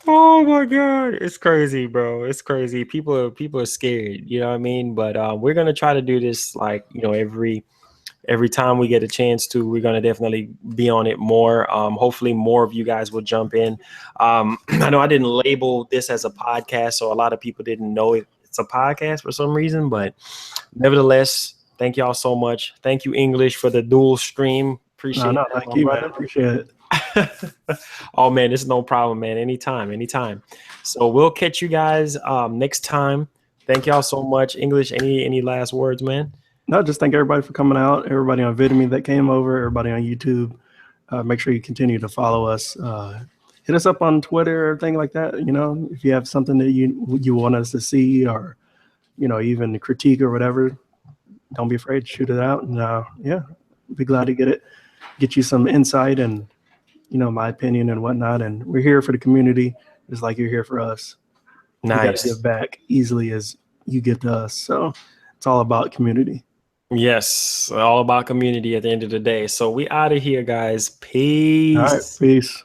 Oh my God, it's crazy, bro. It's crazy. People are scared. You know what I mean? But we're gonna try to do this, like, you know, every time we get a chance to. We're gonna definitely be on it more. Hopefully, more of you guys will jump in. I know I didn't label this as a podcast, so a lot of people didn't know it's a podcast for some reason. But nevertheless, thank y'all so much. Thank you, English, for the dual stream. Appreciate No, that, thank you, man. Appreciate it. Oh man, this is no problem, man. Anytime. So we'll catch you guys next time. Thank y'all so much. English, any last words, man? No, just thank everybody for coming out. Everybody on Vidme that came over. Everybody on YouTube. Make sure you continue to follow us. Hit us up on Twitter, everything like that. You know, if you have something that you want us to see, or, you know, even critique or whatever, don't be afraid to shoot it out. And yeah, be glad to get you some insight and, you know, my opinion and whatnot. And we're here for the community, just like you're here for us. Nice. We got to give back easily as you give to us. So it's all about community. Yes, all about community at the end of the day. So we out of here, guys. Peace. All right, peace.